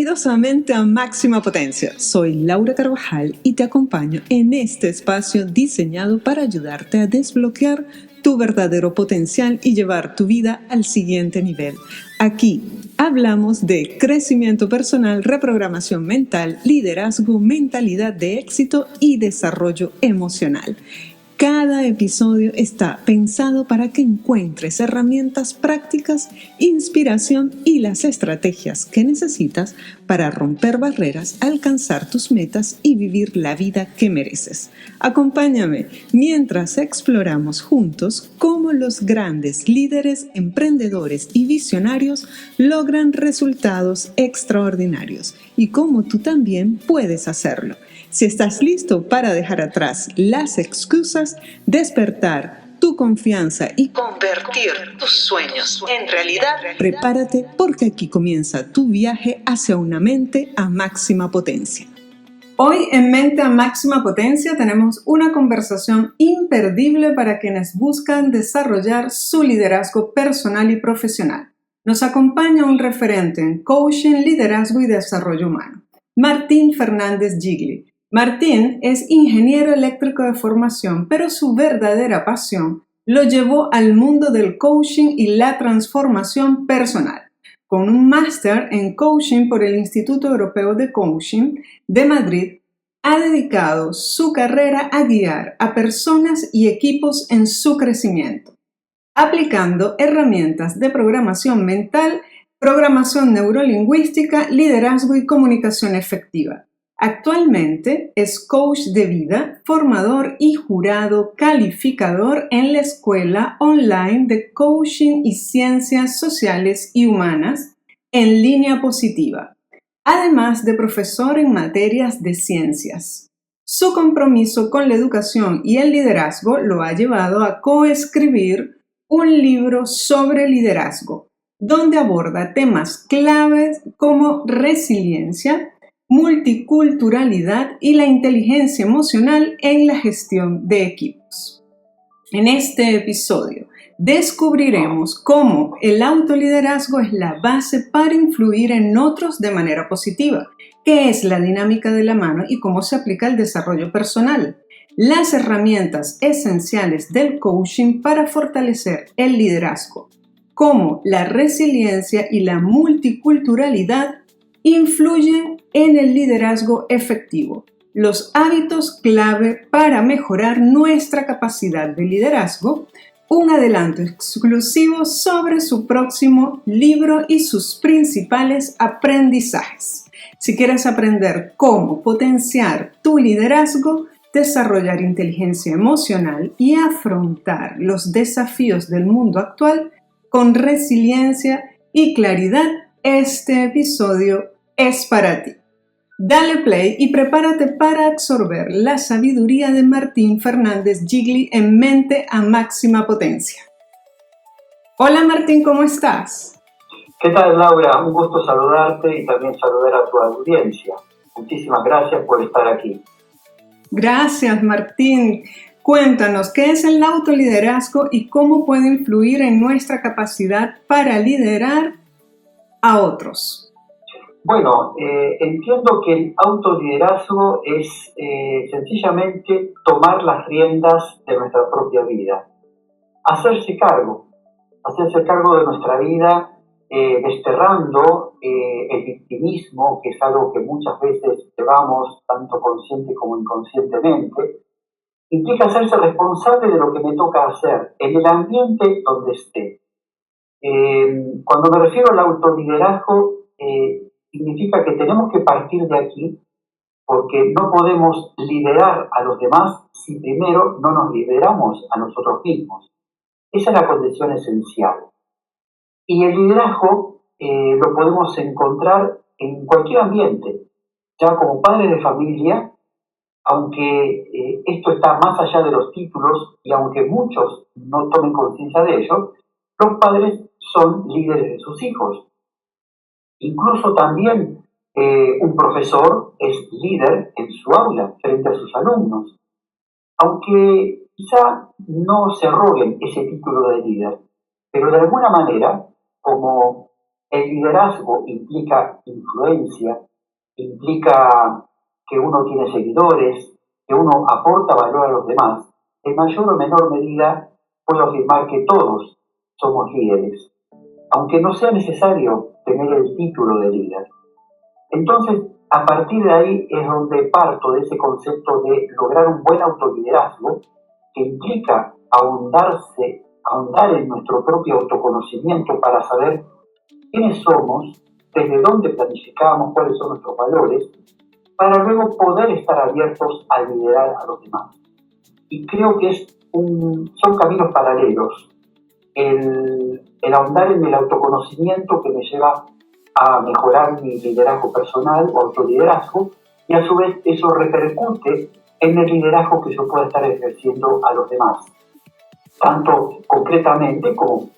Bienvenidos a Mente a Máxima Potencia. Soy Laura Carvajal y te acompaño en este espacio diseñado para ayudarte a desbloquear tu verdadero potencial y llevar tu vida al siguiente nivel. Aquí hablamos de crecimiento personal, reprogramación mental, liderazgo, mentalidad de éxito y desarrollo emocional. Cada episodio está pensado para que encuentres herramientas prácticas, inspiración y las estrategias que necesitas para romper barreras, alcanzar tus metas y vivir la vida que mereces. Acompáñame mientras exploramos juntos cómo los grandes líderes, emprendedores y visionarios logran resultados extraordinarios y cómo tú también puedes hacerlo. Si estás listo para dejar atrás las excusas, despertar tu confianza y convertir tus sueños en realidad, prepárate porque aquí comienza tu viaje hacia una mente a máxima potencia. Hoy en Mente a Máxima Potencia tenemos una conversación imperdible para quienes buscan desarrollar su liderazgo personal y profesional. Nos acompaña un referente en coaching, liderazgo y desarrollo humano, Martín Fernández Gigli. Martín es ingeniero eléctrico de formación, pero su verdadera pasión lo llevó al mundo del coaching y la transformación personal. Con un máster en coaching por el Instituto Europeo de Coaching de Madrid, ha dedicado su carrera a guiar a personas y equipos en su crecimiento, aplicando herramientas de programación mental, programación neurolingüística, liderazgo y comunicación efectiva. Actualmente es coach de vida, formador y jurado calificador en la Escuela Online de Coaching y Ciencias Sociales y Humanas en línea positiva, además de profesor en materias de ciencias. Su compromiso con la educación y el liderazgo lo ha llevado a coescribir un libro sobre liderazgo, donde aborda temas claves como resiliencia, multiculturalidad y la inteligencia emocional en la gestión de equipos. En este episodio descubriremos cómo el autoliderazgo es la base para influir en otros de manera positiva, qué es la dinámica de la mano y cómo se aplica el desarrollo personal, las herramientas esenciales del coaching para fortalecer el liderazgo, cómo la resiliencia y la multiculturalidad influyen en el liderazgo efectivo, los hábitos clave para mejorar nuestra capacidad de liderazgo, un adelanto exclusivo sobre su próximo libro y sus principales aprendizajes. Si quieres aprender cómo potenciar tu liderazgo, desarrollar inteligencia emocional y afrontar los desafíos del mundo actual con resiliencia y claridad, este episodio es para ti. Dale play y prepárate para absorber la sabiduría de Martín Fernández Gigli en Mente a Máxima Potencia. Hola Martín, ¿cómo estás? ¿Qué tal, Laura? Un gusto saludarte y también saludar a tu audiencia. Muchísimas gracias por estar aquí. Gracias, Martín. Cuéntanos, ¿qué es el autoliderazgo y cómo puede influir en nuestra capacidad para liderar a otros? Bueno, entiendo que el autoliderazgo es sencillamente tomar las riendas de nuestra propia vida. Hacerse cargo de nuestra vida, desterrando el victimismo, que es algo que muchas veces llevamos tanto consciente como inconscientemente. Implica hacerse responsable de lo que me toca hacer en el ambiente donde esté. Cuando me refiero al autoliderazgo, significa que tenemos que partir de aquí, porque no podemos liderar a los demás si primero no nos lideramos a nosotros mismos. Esa es la condición esencial. Y el liderazgo lo podemos encontrar en cualquier ambiente, ya como padres de familia, aunque esto está más allá de los títulos y aunque muchos no tomen conciencia de ello, los padres son líderes de sus hijos. Incluso también un profesor es líder en su aula frente a sus alumnos, aunque quizá no se arroguen ese título de líder, pero de alguna manera, como El liderazgo implica influencia, implica que uno tiene seguidores, que uno aporta valor a los demás. En mayor o menor medida puedo afirmar que todos somos líderes, aunque no sea necesario tener el título de líder. Entonces, a partir de ahí es donde parto de ese concepto de lograr un buen autoliderazgo que implica ahondar en nuestro propio autoconocimiento para saber quiénes somos, desde dónde planificamos, cuáles son nuestros valores, para luego poder estar abiertos a liderar a los demás. Y creo que son caminos paralelos. El ahondar en el autoconocimiento que me lleva a mejorar mi liderazgo personal o autoliderazgo, y a su vez eso repercute en el liderazgo que yo pueda estar ejerciendo a los demás. Tanto concretamente como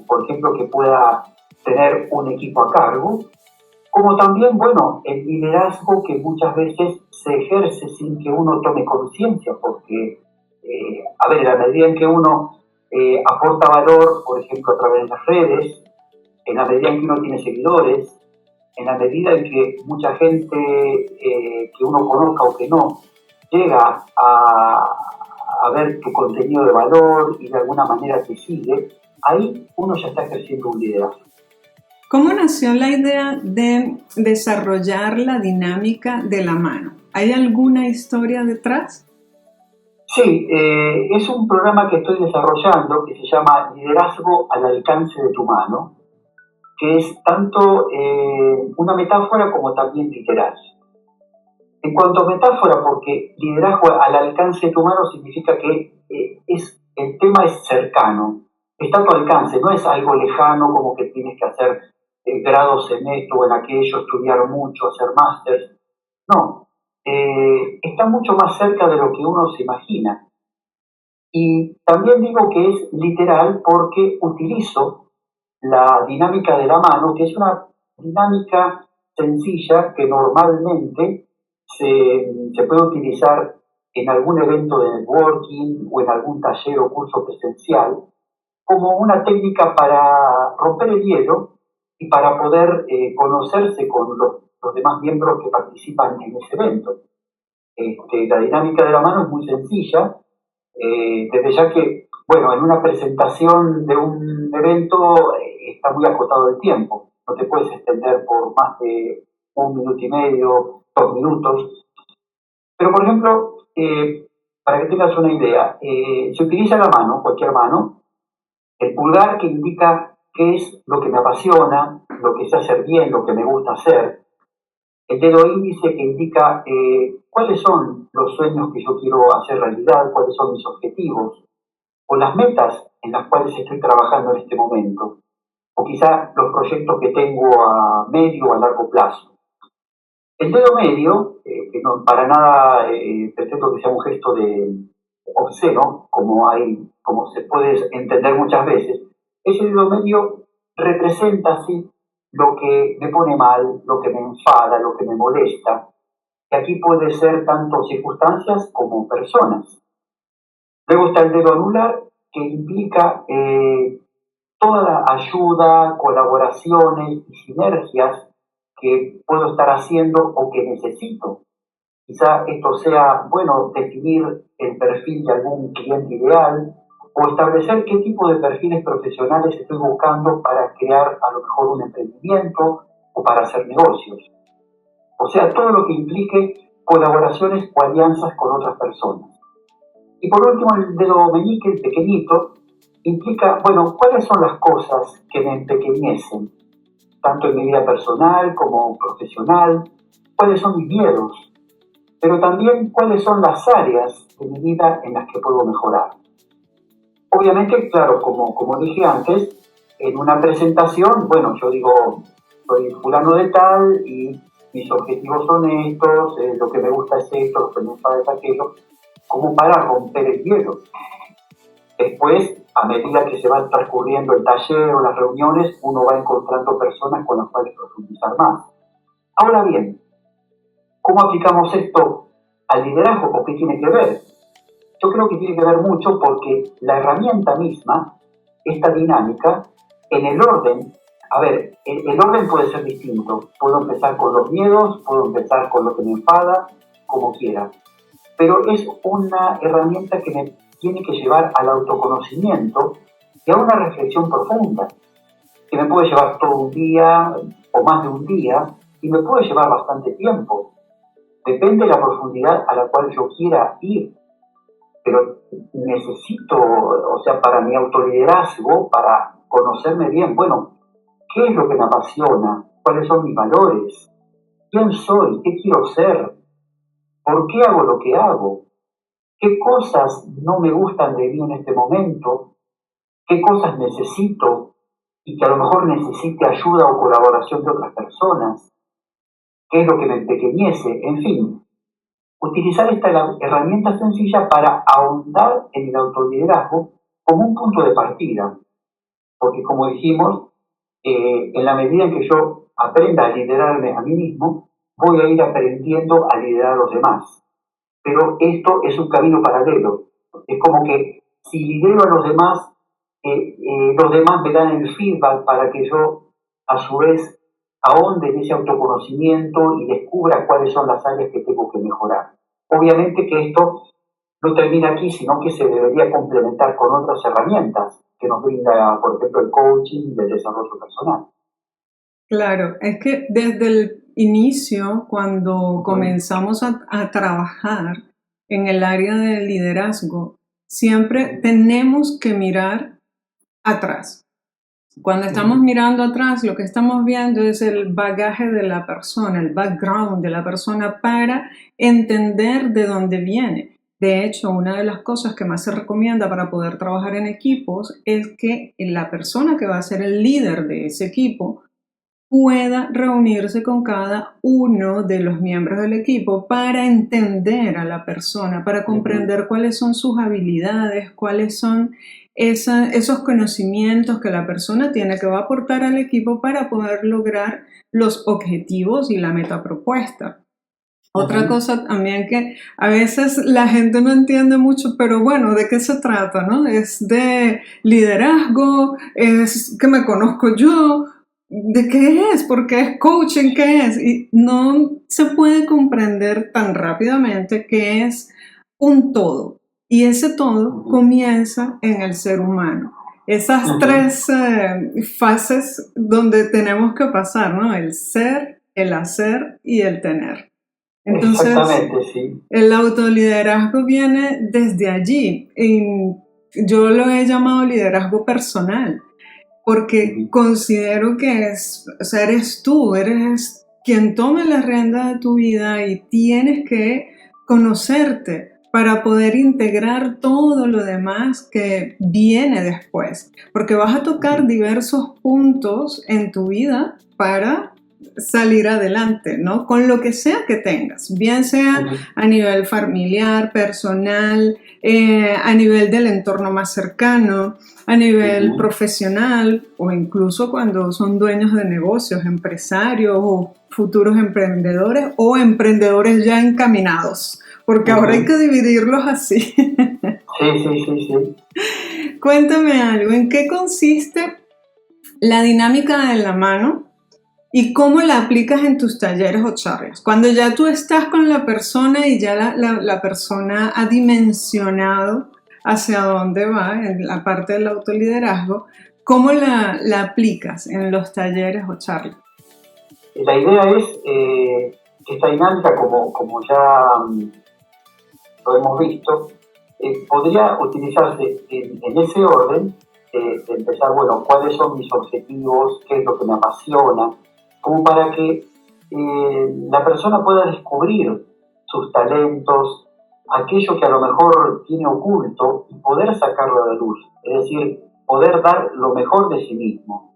por ejemplo, que pueda tener un equipo a cargo, como también, bueno, el liderazgo que muchas veces se ejerce sin que uno tome conciencia, porque, en la medida en que uno aporta valor, por ejemplo, a través de las redes, en la medida en que uno tiene seguidores, en la medida en que mucha gente que uno conozca o que no, llega a ver tu contenido de valor y de alguna manera te sigue, ahí uno ya está ejerciendo un liderazgo. ¿Cómo nació la idea de desarrollar la dinámica de la mano? ¿Hay alguna historia detrás? Sí, es un programa que estoy desarrollando que se llama Liderazgo al alcance de tu mano, que es tanto una metáfora como también literal. En cuanto a metáfora, porque liderazgo al alcance de tu mano significa que el tema es cercano, está a tu alcance, no es algo lejano como que tienes que hacer grados en esto o en aquello, estudiar mucho, hacer másters. No, está mucho más cerca de lo que uno se imagina. Y también digo que es literal porque utilizo la dinámica de la mano, que es una dinámica sencilla que normalmente se puede utilizar en algún evento de networking o en algún taller o curso presencial, como una técnica para romper el hielo y para poder conocerse con los demás miembros que participan en ese evento. La dinámica de la mano es muy sencilla, desde ya que, bueno, en una presentación de un evento está muy acotado el tiempo, no te puedes extender por más de 1,5 minutos, 2 minutos. Pero, por ejemplo, para que tengas una idea, se utiliza la mano, cualquier mano, el pulgar que indica qué es lo que me apasiona, lo que sé hacer bien, lo que me gusta hacer, el dedo índice que indica cuáles son los sueños que yo quiero hacer realidad, cuáles son mis objetivos, o las metas en las cuales estoy trabajando en este momento, o quizá los proyectos que tengo a medio o a largo plazo. El dedo medio, que no para nada pretendo que sea un gesto de obsceno, como se puede entender muchas veces, ese dedo medio representa así lo que me pone mal, lo que me enfada, lo que me molesta, que aquí puede ser tanto circunstancias como personas. Luego está el dedo anular, que implica toda la ayuda, colaboraciones y sinergias que puedo estar haciendo o que necesito. Quizá esto sea, bueno, definir el perfil de algún cliente ideal o establecer qué tipo de perfiles profesionales estoy buscando para crear a lo mejor un emprendimiento o para hacer negocios. O sea, todo lo que implique colaboraciones o alianzas con otras personas. Y por último, el dedo meñique, el pequeñito, implica, bueno, cuáles son las cosas que me empequeñecen, tanto en mi vida personal como profesional, cuáles son mis miedos, pero también cuáles son las áreas de mi vida en las que puedo mejorar. Obviamente, claro, como dije antes, en una presentación, bueno, yo digo, soy fulano de tal y mis objetivos son estos, lo que me gusta es esto, lo que me enfada es aquello, como para romper el hielo. Después, a medida que se va transcurriendo el taller o las reuniones, uno va encontrando personas con las cuales profundizar más. Ahora bien, ¿cómo aplicamos esto al liderazgo? ¿O qué tiene que ver? Yo creo que tiene que ver mucho porque la herramienta misma, esta dinámica, en el orden A ver, el orden puede ser distinto. Puedo empezar con los miedos, puedo empezar con lo que me enfada, como quiera. Pero es una herramienta que me tiene que llevar al autoconocimiento y a una reflexión profunda, que me puede llevar todo un día o más de un día y me puede llevar bastante tiempo. Depende de la profundidad a la cual yo quiera ir. Pero necesito, o sea, para mi autoliderazgo, para conocerme bien, bueno, ¿qué es lo que me apasiona? ¿Cuáles son mis valores? ¿Quién soy? ¿Qué quiero ser? ¿Por qué hago lo que hago? ¿Qué cosas no me gustan de mí en este momento? ¿Qué cosas necesito y que a lo mejor necesite ayuda o colaboración de otras personas? ¿Qué es lo que me empequeñece? En fin, utilizar esta herramienta sencilla para ahondar en el autoliderazgo como un punto de partida. Porque como dijimos, en la medida en que yo aprenda a liderarme a mí mismo, voy a ir aprendiendo a liderar a los demás. Pero esto es un camino paralelo. Es como que si lidero a los demás me dan el feedback para que yo, a su vez, ahonde en ese autoconocimiento y descubra cuáles son las áreas que tengo que mejorar. Obviamente que esto no termina aquí, sino que se debería complementar con otras herramientas que nos brinda, por ejemplo, el coaching y el desarrollo personal. Claro, es que desde el inicio, cuando comenzamos a trabajar en el área del liderazgo, siempre tenemos que mirar atrás. Cuando estamos mirando atrás, lo que estamos viendo es el bagaje de la persona, el background de la persona para entender de dónde viene. De hecho, una de las cosas que más se recomienda para poder trabajar en equipos es que la persona que va a ser el líder de ese equipo pueda reunirse con cada uno de los miembros del equipo para entender a la persona, para comprender cuáles son sus habilidades, cuáles son esos conocimientos que la persona tiene que va a aportar al equipo para poder lograr los objetivos y la meta propuesta. Otra cosa también que a veces la gente no entiende mucho, pero bueno, ¿de qué se trata, no? Es de liderazgo, es que me conozco yo, ¿de qué es? ¿Por qué es coaching? ¿Qué es? Y no se puede comprender tan rápidamente que es un todo. Y ese todo comienza en el ser humano. Esas tres fases donde tenemos que pasar, ¿no? El ser, el hacer y el tener. Entonces, sí. el autoliderazgo viene desde allí. Y yo lo he llamado liderazgo personal, porque considero que o sea, eres tú, eres quien toma la rienda de tu vida y tienes que conocerte para poder integrar todo lo demás que viene después, porque vas a tocar diversos puntos en tu vida para salir adelante, ¿no? Con lo que sea que tengas, bien sea a nivel familiar, personal, a nivel del entorno más cercano, a nivel profesional o incluso cuando son dueños de negocios, empresarios o futuros emprendedores o emprendedores ya encaminados, porque ahora hay que dividirlos así. Sí. Cuéntame algo, ¿en qué consiste la dinámica de la mano y cómo la aplicas en tus talleres o charlas? Cuando ya tú estás con la persona y ya la persona ha dimensionado hacia dónde va en la parte del autoliderazgo, ¿cómo la aplicas en los talleres o charlas? La idea es que esta dinámica, como ya lo hemos visto, podría utilizarse en ese orden de empezar, bueno, cuáles son mis objetivos, qué es lo que me apasiona, como para que la persona pueda descubrir sus talentos, aquello que a lo mejor tiene oculto y poder sacarlo a la luz, es decir, poder dar lo mejor de sí mismo.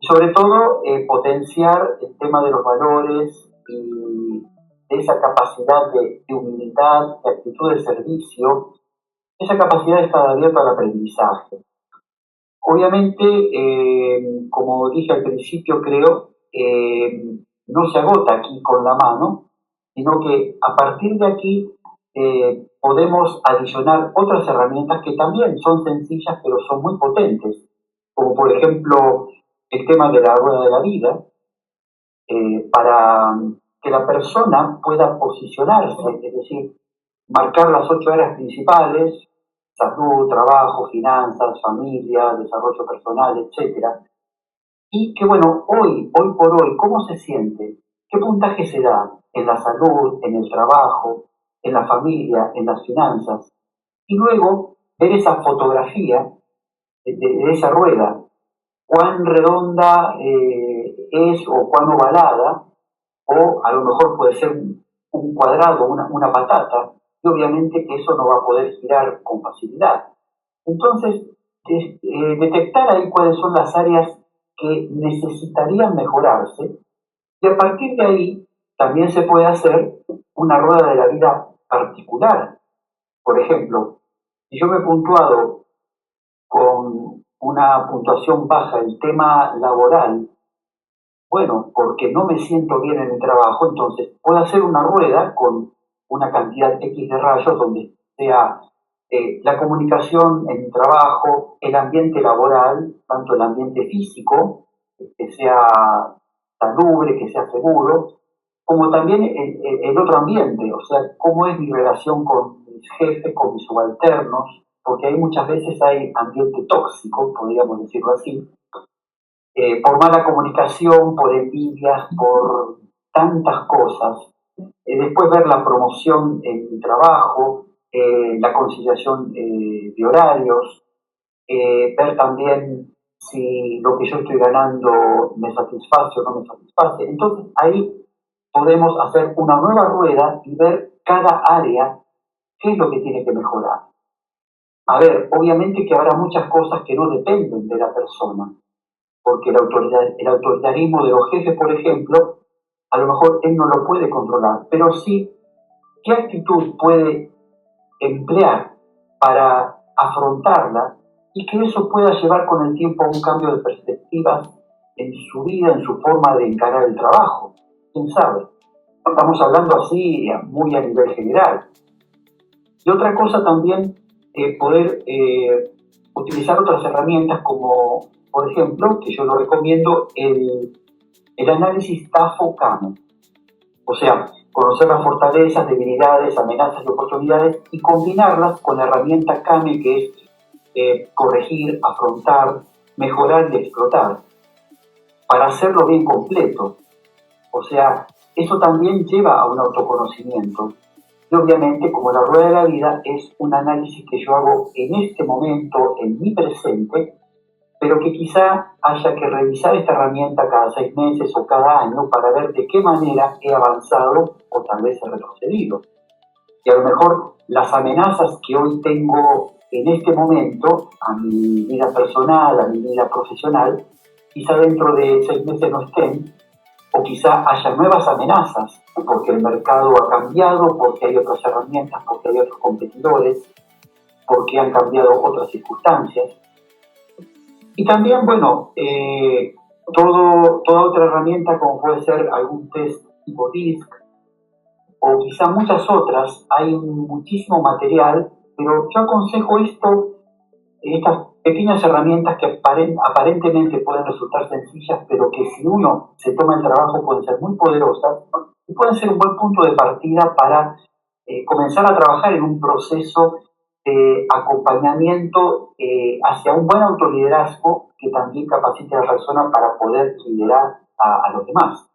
Y sobre todo, potenciar el tema de los valores y de esa capacidad de humildad, de actitud de servicio, esa capacidad de estar abierto al aprendizaje. Obviamente, como dije al principio, creo, no se agota aquí con la mano, sino que a partir de aquí podemos adicionar otras herramientas que también son sencillas, pero son muy potentes, como por ejemplo el tema de la rueda de la vida, para que la persona pueda posicionarse, es decir, marcar las 8 áreas principales: salud, trabajo, finanzas, familia, desarrollo personal, etcétera. Y que bueno, hoy por hoy, ¿cómo se siente? ¿Qué puntaje se da en la salud, en el trabajo, en la familia, en las finanzas? Y luego ver esa fotografía de esa rueda, cuán redonda es o cuán ovalada, o a lo mejor puede ser un cuadrado, una patata, y obviamente que eso no va a poder girar con facilidad. Entonces, detectar ahí cuáles son las áreas que necesitarían mejorarse, y a partir de ahí también se puede hacer una rueda de la vida particular. Por ejemplo, si yo me he puntuado con una puntuación baja el tema laboral, bueno, porque no me siento bien en el trabajo, entonces puedo hacer una rueda con una cantidad X de rayos donde sea la comunicación en el trabajo, el ambiente laboral, tanto el ambiente físico, que sea salubre, que sea seguro, como también el otro ambiente, o sea, cómo es mi relación con mis jefes, con mis subalternos, porque ahí muchas veces hay ambiente tóxico, podríamos decirlo así, por mala comunicación, por envidias, por tantas cosas. Después ver la promoción en mi trabajo, la conciliación de horarios, ver también si lo que yo estoy ganando me satisface o no me satisface. Entonces ahí podemos hacer una nueva rueda y ver cada área qué es lo que tiene que mejorar. A ver, obviamente que habrá muchas cosas que no dependen de la persona, porque el autoritarismo de los jefes, por ejemplo, a lo mejor él no lo puede controlar, pero sí qué actitud puede emplear para afrontarla y que eso pueda llevar con el tiempo a un cambio de perspectiva en su vida, en su forma de encarar el trabajo. ¿Quién sabe? Estamos hablando así muy a nivel general. Y otra cosa también, poder utilizar otras herramientas como, por ejemplo, que yo lo recomiendo, el análisis TAFO-CAME. O sea, conocer las fortalezas, debilidades, amenazas y oportunidades y combinarlas con la herramienta CAME, que es corregir, afrontar, mejorar y explotar, para hacerlo bien completo. O sea, eso también lleva a un autoconocimiento. Y obviamente, como la rueda de la vida, es un análisis que yo hago en este momento, en mi presente, pero que quizá haya que revisar esta herramienta cada 6 meses o cada año para ver de qué manera he avanzado o tal vez he retrocedido. Y a lo mejor las amenazas que hoy tengo en este momento a mi vida personal, a mi vida profesional, quizá dentro de 6 meses no estén, o quizá haya nuevas amenazas, porque el mercado ha cambiado, porque hay otras herramientas, porque hay otros competidores, porque han cambiado otras circunstancias. Y también, bueno, toda otra herramienta como puede ser algún test tipo DISC o quizá muchas otras, hay muchísimo material, pero yo aconsejo estas pequeñas herramientas que aparentemente pueden resultar sencillas, pero que si uno se toma el trabajo pueden ser muy poderosas y pueden ser un buen punto de partida para comenzar a trabajar en un proceso de acompañamiento hacia un buen autoliderazgo que también capacite a la persona para poder liderar a los demás.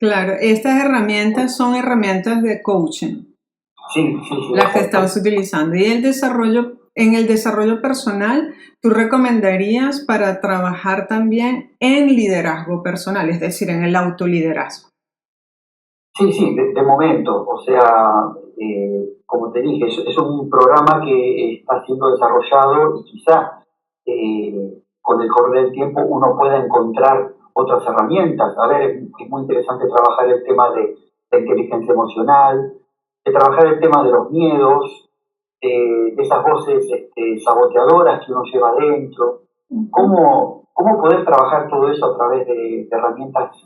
Claro, estas herramientas son herramientas de coaching. Sí, las que estamos utilizando. Y en el desarrollo personal, ¿tú recomendarías para trabajar también en liderazgo personal, es decir, en el autoliderazgo? Sí, de momento. O sea, como te dije, es un programa que está siendo desarrollado y quizá con el correr del tiempo uno pueda encontrar otras herramientas. A ver, es muy interesante trabajar el tema de la inteligencia emocional, de trabajar el tema de los miedos, de esas voces saboteadoras que uno lleva adentro. ¿Cómo poder trabajar todo eso a través de herramientas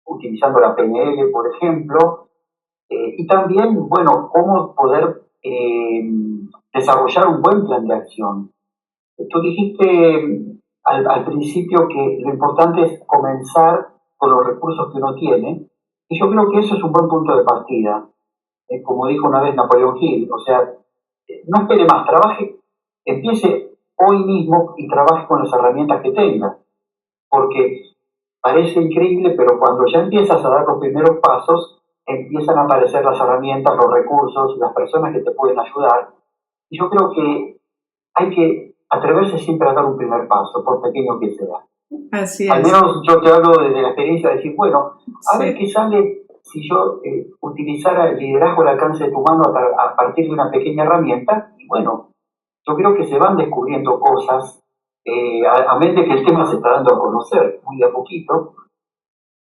utilizando la PNL, por ejemplo? Y también, bueno, cómo poder desarrollar un buen plan de acción. Tú dijiste al principio que lo importante es comenzar con los recursos que uno tiene, y yo creo que eso es un buen punto de partida. Como dijo una vez Napoleón Hill, o sea, no espere más, trabaje, empiece hoy mismo y trabaje con las herramientas que tenga, porque parece increíble, pero cuando ya empiezas a dar los primeros pasos, empiezan a aparecer las herramientas, los recursos, las personas que te pueden ayudar, y yo creo que hay que atreverse siempre a dar un primer paso, por pequeño que sea. Así Al es. menos yo te hablo desde la experiencia de decir, bueno, a ver Sí, qué sale si yo utilizara el liderazgo al alcance de tu mano a partir de una pequeña herramienta. Y bueno, yo creo que se van descubriendo cosas, a mente que el tema se está dando a conocer muy de a poquito,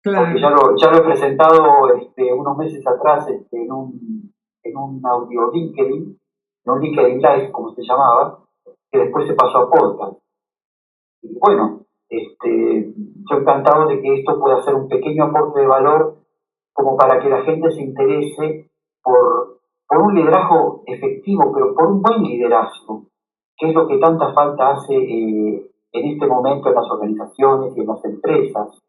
porque claro. ya lo he presentado unos meses atrás en un audio LinkedIn, no LinkedIn Live, como se llamaba, que después se pasó a podcast. Y bueno, yo encantado de que esto pueda ser un pequeño aporte de valor como para que la gente se interese por un liderazgo efectivo, pero por un buen liderazgo, que es lo que tanta falta hace en este momento en las organizaciones y en las empresas.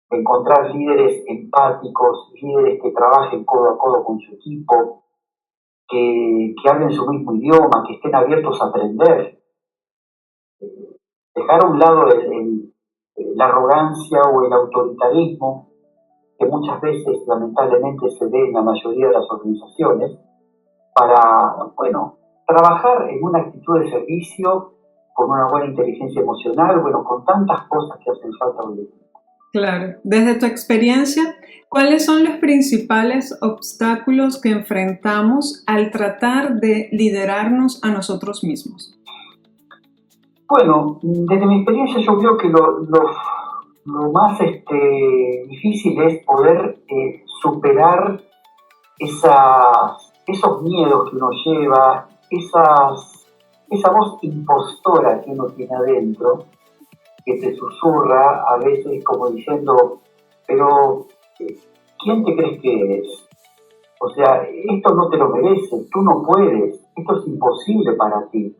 Encontrar líderes empáticos, líderes que trabajen codo a codo con su equipo, que hablen su mismo idioma, que estén abiertos a aprender. Dejar a un lado la arrogancia o el autoritarismo que muchas veces lamentablemente se ve en la mayoría de las organizaciones para, bueno, trabajar en una actitud de servicio con una buena inteligencia emocional, bueno, con tantas cosas que hacen falta hoy en día. Claro. Desde tu experiencia, ¿cuáles son los principales obstáculos que enfrentamos al tratar de liderarnos a nosotros mismos? Bueno, desde mi experiencia yo creo que lo más difícil es poder superar esos miedos que uno lleva, esa voz impostora que uno tiene adentro, que te susurra a veces como diciendo, pero ¿quién te crees que eres? O sea, esto no te lo mereces, tú no puedes, esto es imposible para ti,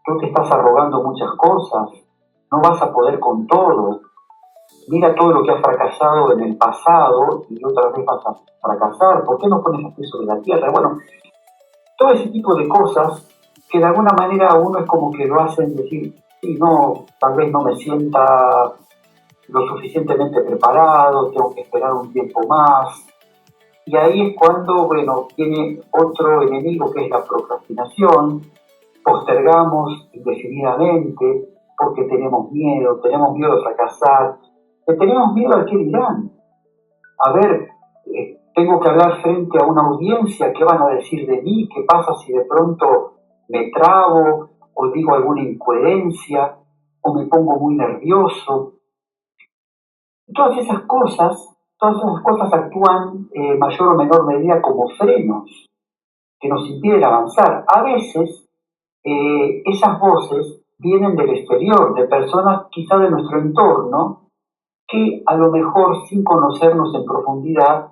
tú te estás arrogando muchas cosas, no vas a poder con todo, mira todo lo que has fracasado en el pasado y otra vez vas a fracasar, ¿por qué no pones los pies sobre la tierra? Bueno, todo ese tipo de cosas que de alguna manera a uno es como que lo hacen decir, sí, no, tal vez no me sienta lo suficientemente preparado, tengo que esperar un tiempo más. Y ahí es cuando, bueno, tiene otro enemigo que es la procrastinación, postergamos indefinidamente porque tenemos miedo de fracasar, tenemos miedo al que dirán. A ver, tengo que hablar frente a una audiencia, ¿qué van a decir de mí? ¿Qué pasa si de pronto me trabo o digo alguna incoherencia o me pongo muy nervioso? Todas esas cosas actúan en mayor o menor medida como frenos que nos impiden avanzar. A veces esas voces vienen del exterior, de personas quizá de nuestro entorno, que a lo mejor sin conocernos en profundidad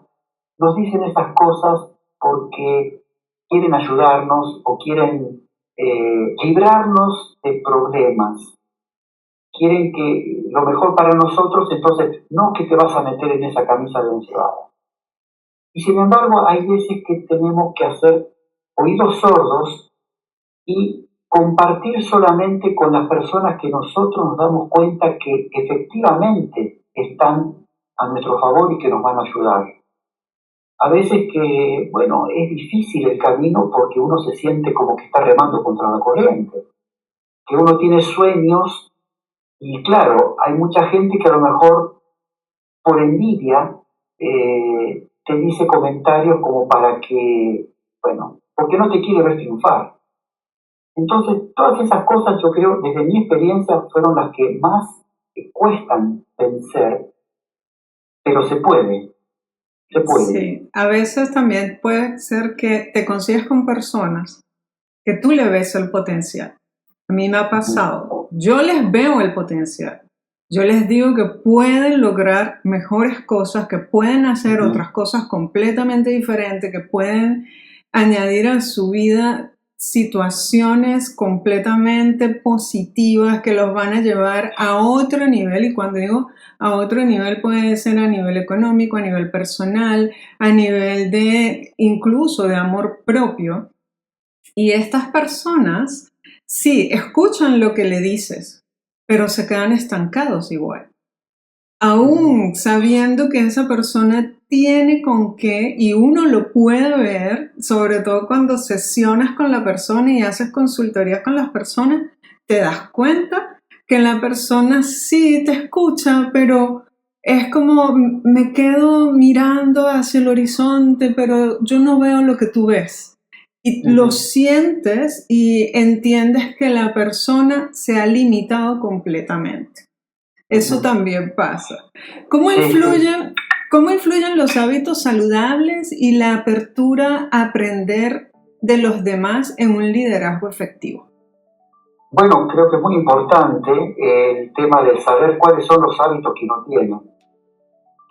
nos dicen esas cosas porque quieren ayudarnos o quieren librarnos de problemas. Quieren que lo mejor para nosotros, entonces no que te vas a meter en esa camisa de encerrada. Y sin embargo, hay veces que tenemos que hacer oídos sordos y compartir solamente con las personas que nosotros nos damos cuenta que efectivamente están a nuestro favor y que nos van a ayudar. A veces que, bueno, es difícil el camino porque uno se siente como que está remando contra la corriente, que uno tiene sueños y claro, hay mucha gente que a lo mejor por envidia te dice comentarios como para que, bueno, porque no te quiere ver triunfar. Entonces, todas esas cosas yo creo, desde mi experiencia, fueron las que más cuestan vencer, pero se puede, se puede. Sí, a veces también puede ser que te consigas con personas que tú le ves el potencial. A mí me ha pasado. Yo les veo el potencial. Yo les digo que pueden lograr mejores cosas, que pueden hacer otras cosas completamente diferentes, que pueden añadir a su vida situaciones completamente positivas que los van a llevar a otro nivel. Y cuando digo a otro nivel, puede ser a nivel económico, a nivel personal, a nivel de incluso de amor propio. Y estas personas, sí, escuchan lo que le dices, pero se quedan estancados igual. Aún sabiendo que esa persona tiene con qué y uno lo puede ver, sobre todo cuando sesionas con la persona y haces consultorías con las personas, te das cuenta que la persona sí te escucha, pero es como me quedo mirando hacia el horizonte, pero yo no veo lo que tú ves. Y lo sientes y entiendes que la persona se ha limitado completamente. Eso también pasa. ¿Cómo influyen los hábitos saludables y la apertura a aprender de los demás en un liderazgo efectivo? Bueno, creo que es muy importante el tema de saber cuáles son los hábitos que uno tiene.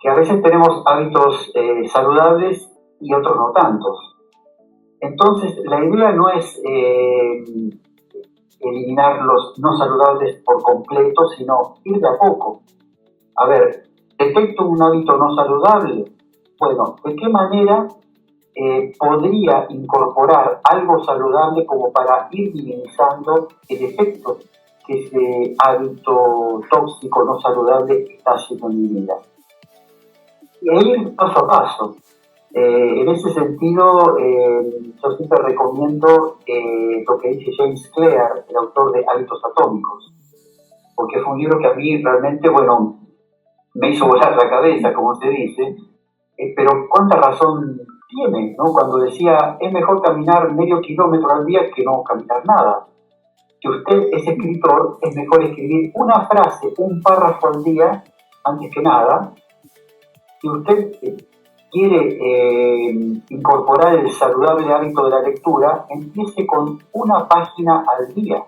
Que a veces tenemos hábitos saludables y otros no tantos. Entonces, la idea no es eliminar los no saludables por completo, sino ir de a poco. A ver, detecto un hábito no saludable. Bueno, ¿de qué manera podría incorporar algo saludable como para ir minimizando el efecto que ese hábito tóxico no saludable está haciendo en mi vida? Y ir paso a paso. En ese sentido, yo siempre recomiendo lo que dice James Clear, el autor de Hábitos Atómicos, porque es un libro que a mí realmente, bueno, me hizo volar la cabeza, como se dice, pero cuánta razón tiene, ¿no? Cuando decía, es mejor caminar medio kilómetro al día que no caminar nada. Si usted es escritor, es mejor escribir una frase, un párrafo al día, antes que nada. Si usted quiere incorporar el saludable hábito de la lectura, empiece con una página al día.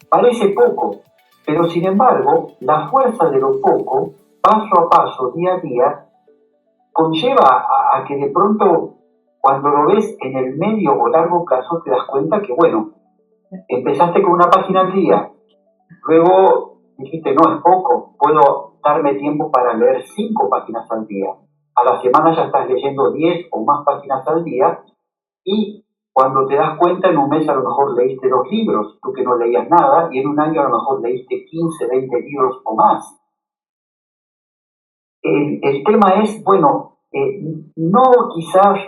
Parece poco, pero sin embargo, la fuerza de lo poco, paso a paso, día a día, conlleva a que de pronto, cuando lo ves en el medio o largo plazo, te das cuenta que, bueno, empezaste con una página al día, luego dijiste, no, es poco, puedo darme tiempo para leer 5 páginas al día. A la semana ya estás leyendo 10 o más páginas al día y cuando te das cuenta, en un mes a lo mejor leíste 2 libros, tú que no leías nada, y en un año a lo mejor leíste 15, 20 libros o más. El tema es, bueno, no quizás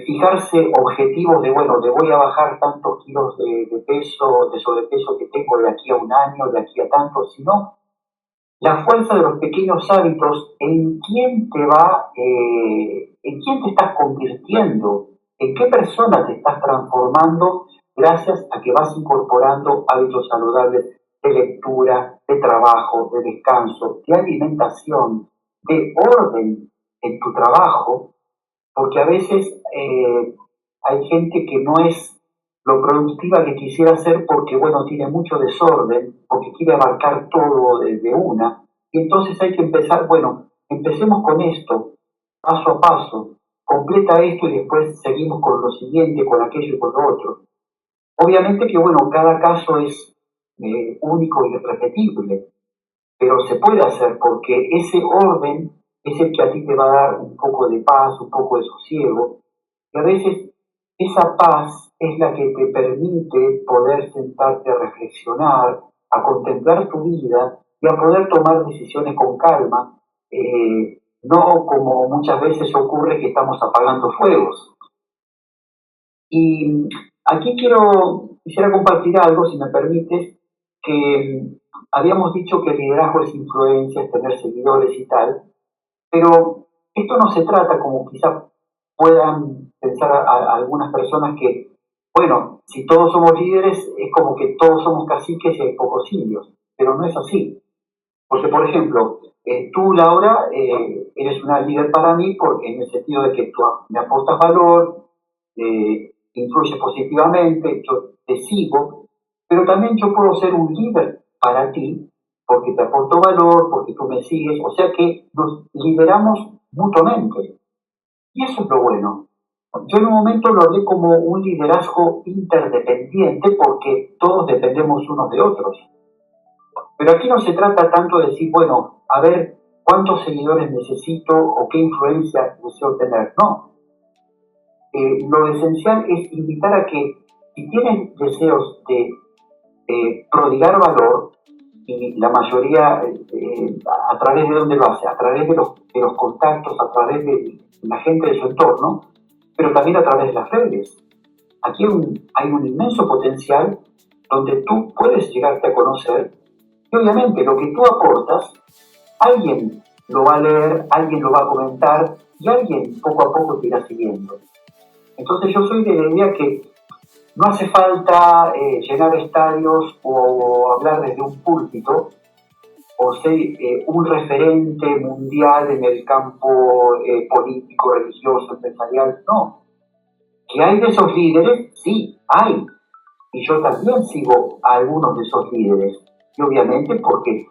fijarse objetivos de, bueno, de voy a bajar tantos kilos de peso, de sobrepeso que tengo de aquí a un año, de aquí a tanto, sino la fuerza de los pequeños hábitos en quién te va, en quién te estás convirtiendo, en qué persona te estás transformando gracias a que vas incorporando hábitos saludables de lectura, de trabajo, de descanso, de alimentación, de orden en tu trabajo, porque a veces hay gente que no es lo productiva que quisiera ser porque, bueno, tiene mucho desorden, porque quiere abarcar todo desde una, y entonces hay que empezar, bueno, empecemos con esto, paso a paso, completa esto y después seguimos con lo siguiente, con aquello y con lo otro. Obviamente que, bueno, cada caso es único y irrepetible, pero se puede hacer porque ese orden es el que a ti te va a dar un poco de paz, un poco de sosiego, y a veces esa paz es la que te permite poder sentarte a reflexionar, a contemplar tu vida y a poder tomar decisiones con calma, no como muchas veces ocurre que estamos apagando fuegos. Y aquí quisiera compartir algo, si me permites, que habíamos dicho que el liderazgo es influencia, es tener seguidores y tal, pero esto no se trata como quizá puedan pensar a algunas personas que, bueno, si todos somos líderes es como que todos somos caciques y hay pocos indios, pero no es así. Porque, por ejemplo, tú, Laura, eres una líder para mí porque en el sentido de que tú me aportas valor, influyes positivamente, yo te sigo, pero también yo puedo ser un líder para ti porque te aporto valor, porque tú me sigues, o sea que nos lideramos mutuamente. Y eso es lo bueno. Yo en un momento lo hablé como un liderazgo interdependiente porque todos dependemos unos de otros. Pero aquí no se trata tanto de decir, bueno, a ver cuántos seguidores necesito o qué influencia deseo tener. No. Lo esencial es invitar a que si tienes deseos de prodigar valor, y la mayoría a través de dónde lo hace, a través de los contactos, a través de la gente de su entorno, pero también a través de las redes. Aquí hay un inmenso potencial donde tú puedes llegarte a conocer y obviamente lo que tú aportas, alguien lo va a leer, alguien lo va a comentar y alguien poco a poco te irá siguiendo. Entonces yo soy de la idea que no hace falta llenar estadios o hablar desde un púlpito o ser un referente mundial en el campo político, religioso, empresarial. No. ¿Que hay de esos líderes? Sí, hay. Y yo también sigo a algunos de esos líderes. Y obviamente porque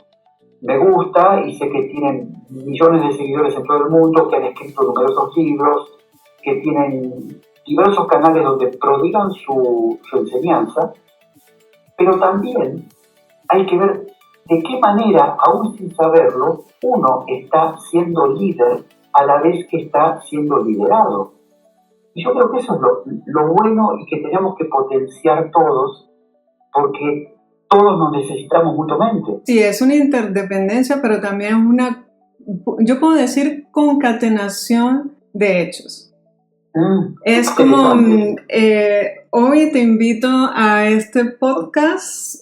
me gusta y sé que tienen millones de seguidores en todo el mundo, que han escrito numerosos libros, que tienen diversos canales donde prodigan su enseñanza, pero también hay que ver de qué manera, aún sin saberlo, uno está siendo líder a la vez que está siendo liderado. Y yo creo que eso es lo bueno y que tenemos que potenciar todos, porque todos nos necesitamos mutuamente. Sí, es una interdependencia, pero también es yo puedo decir, concatenación de hechos. Es como, hoy te invito a este podcast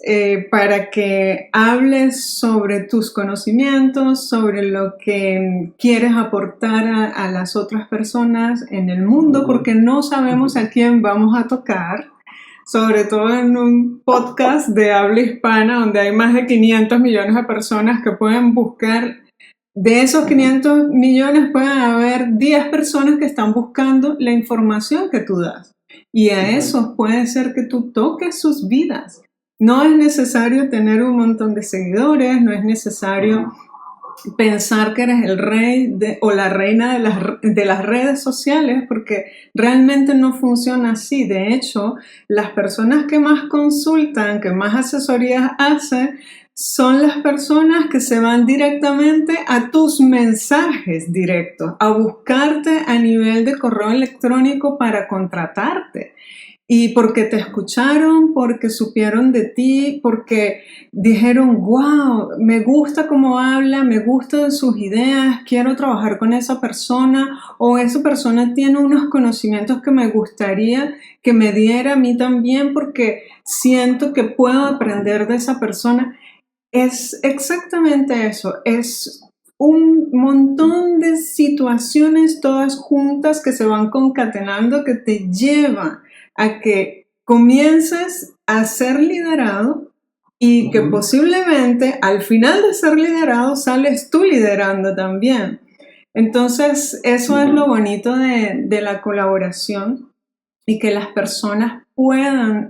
para que hables sobre tus conocimientos, sobre lo que quieres aportar a las otras personas en el mundo, porque no sabemos a quién vamos a tocar, sobre todo en un podcast de habla hispana donde hay más de 500 millones de personas que pueden buscar. De esos 500 millones pueden haber 10 personas que están buscando la información que tú das. Y a esos puede ser que tú toques sus vidas. No es necesario tener un montón de seguidores, no es necesario pensar que eres el rey o la reina de las redes sociales, porque realmente no funciona así. De hecho, las personas que más consultan, que más asesorías hacen, son las personas que se van directamente a tus mensajes directos, a buscarte a nivel de correo electrónico para contratarte. Y porque te escucharon, porque supieron de ti, porque dijeron, wow, me gusta cómo habla, me gustan sus ideas, quiero trabajar con esa persona, o esa persona tiene unos conocimientos que me gustaría que me diera a mí también, porque siento que puedo aprender de esa persona. Es exactamente eso, es un montón de situaciones todas juntas que se van concatenando, que te llevan a que comiences a ser liderado y que posiblemente al final de ser liderado sales tú liderando también. Entonces, eso es lo bonito de la colaboración y que las personas puedan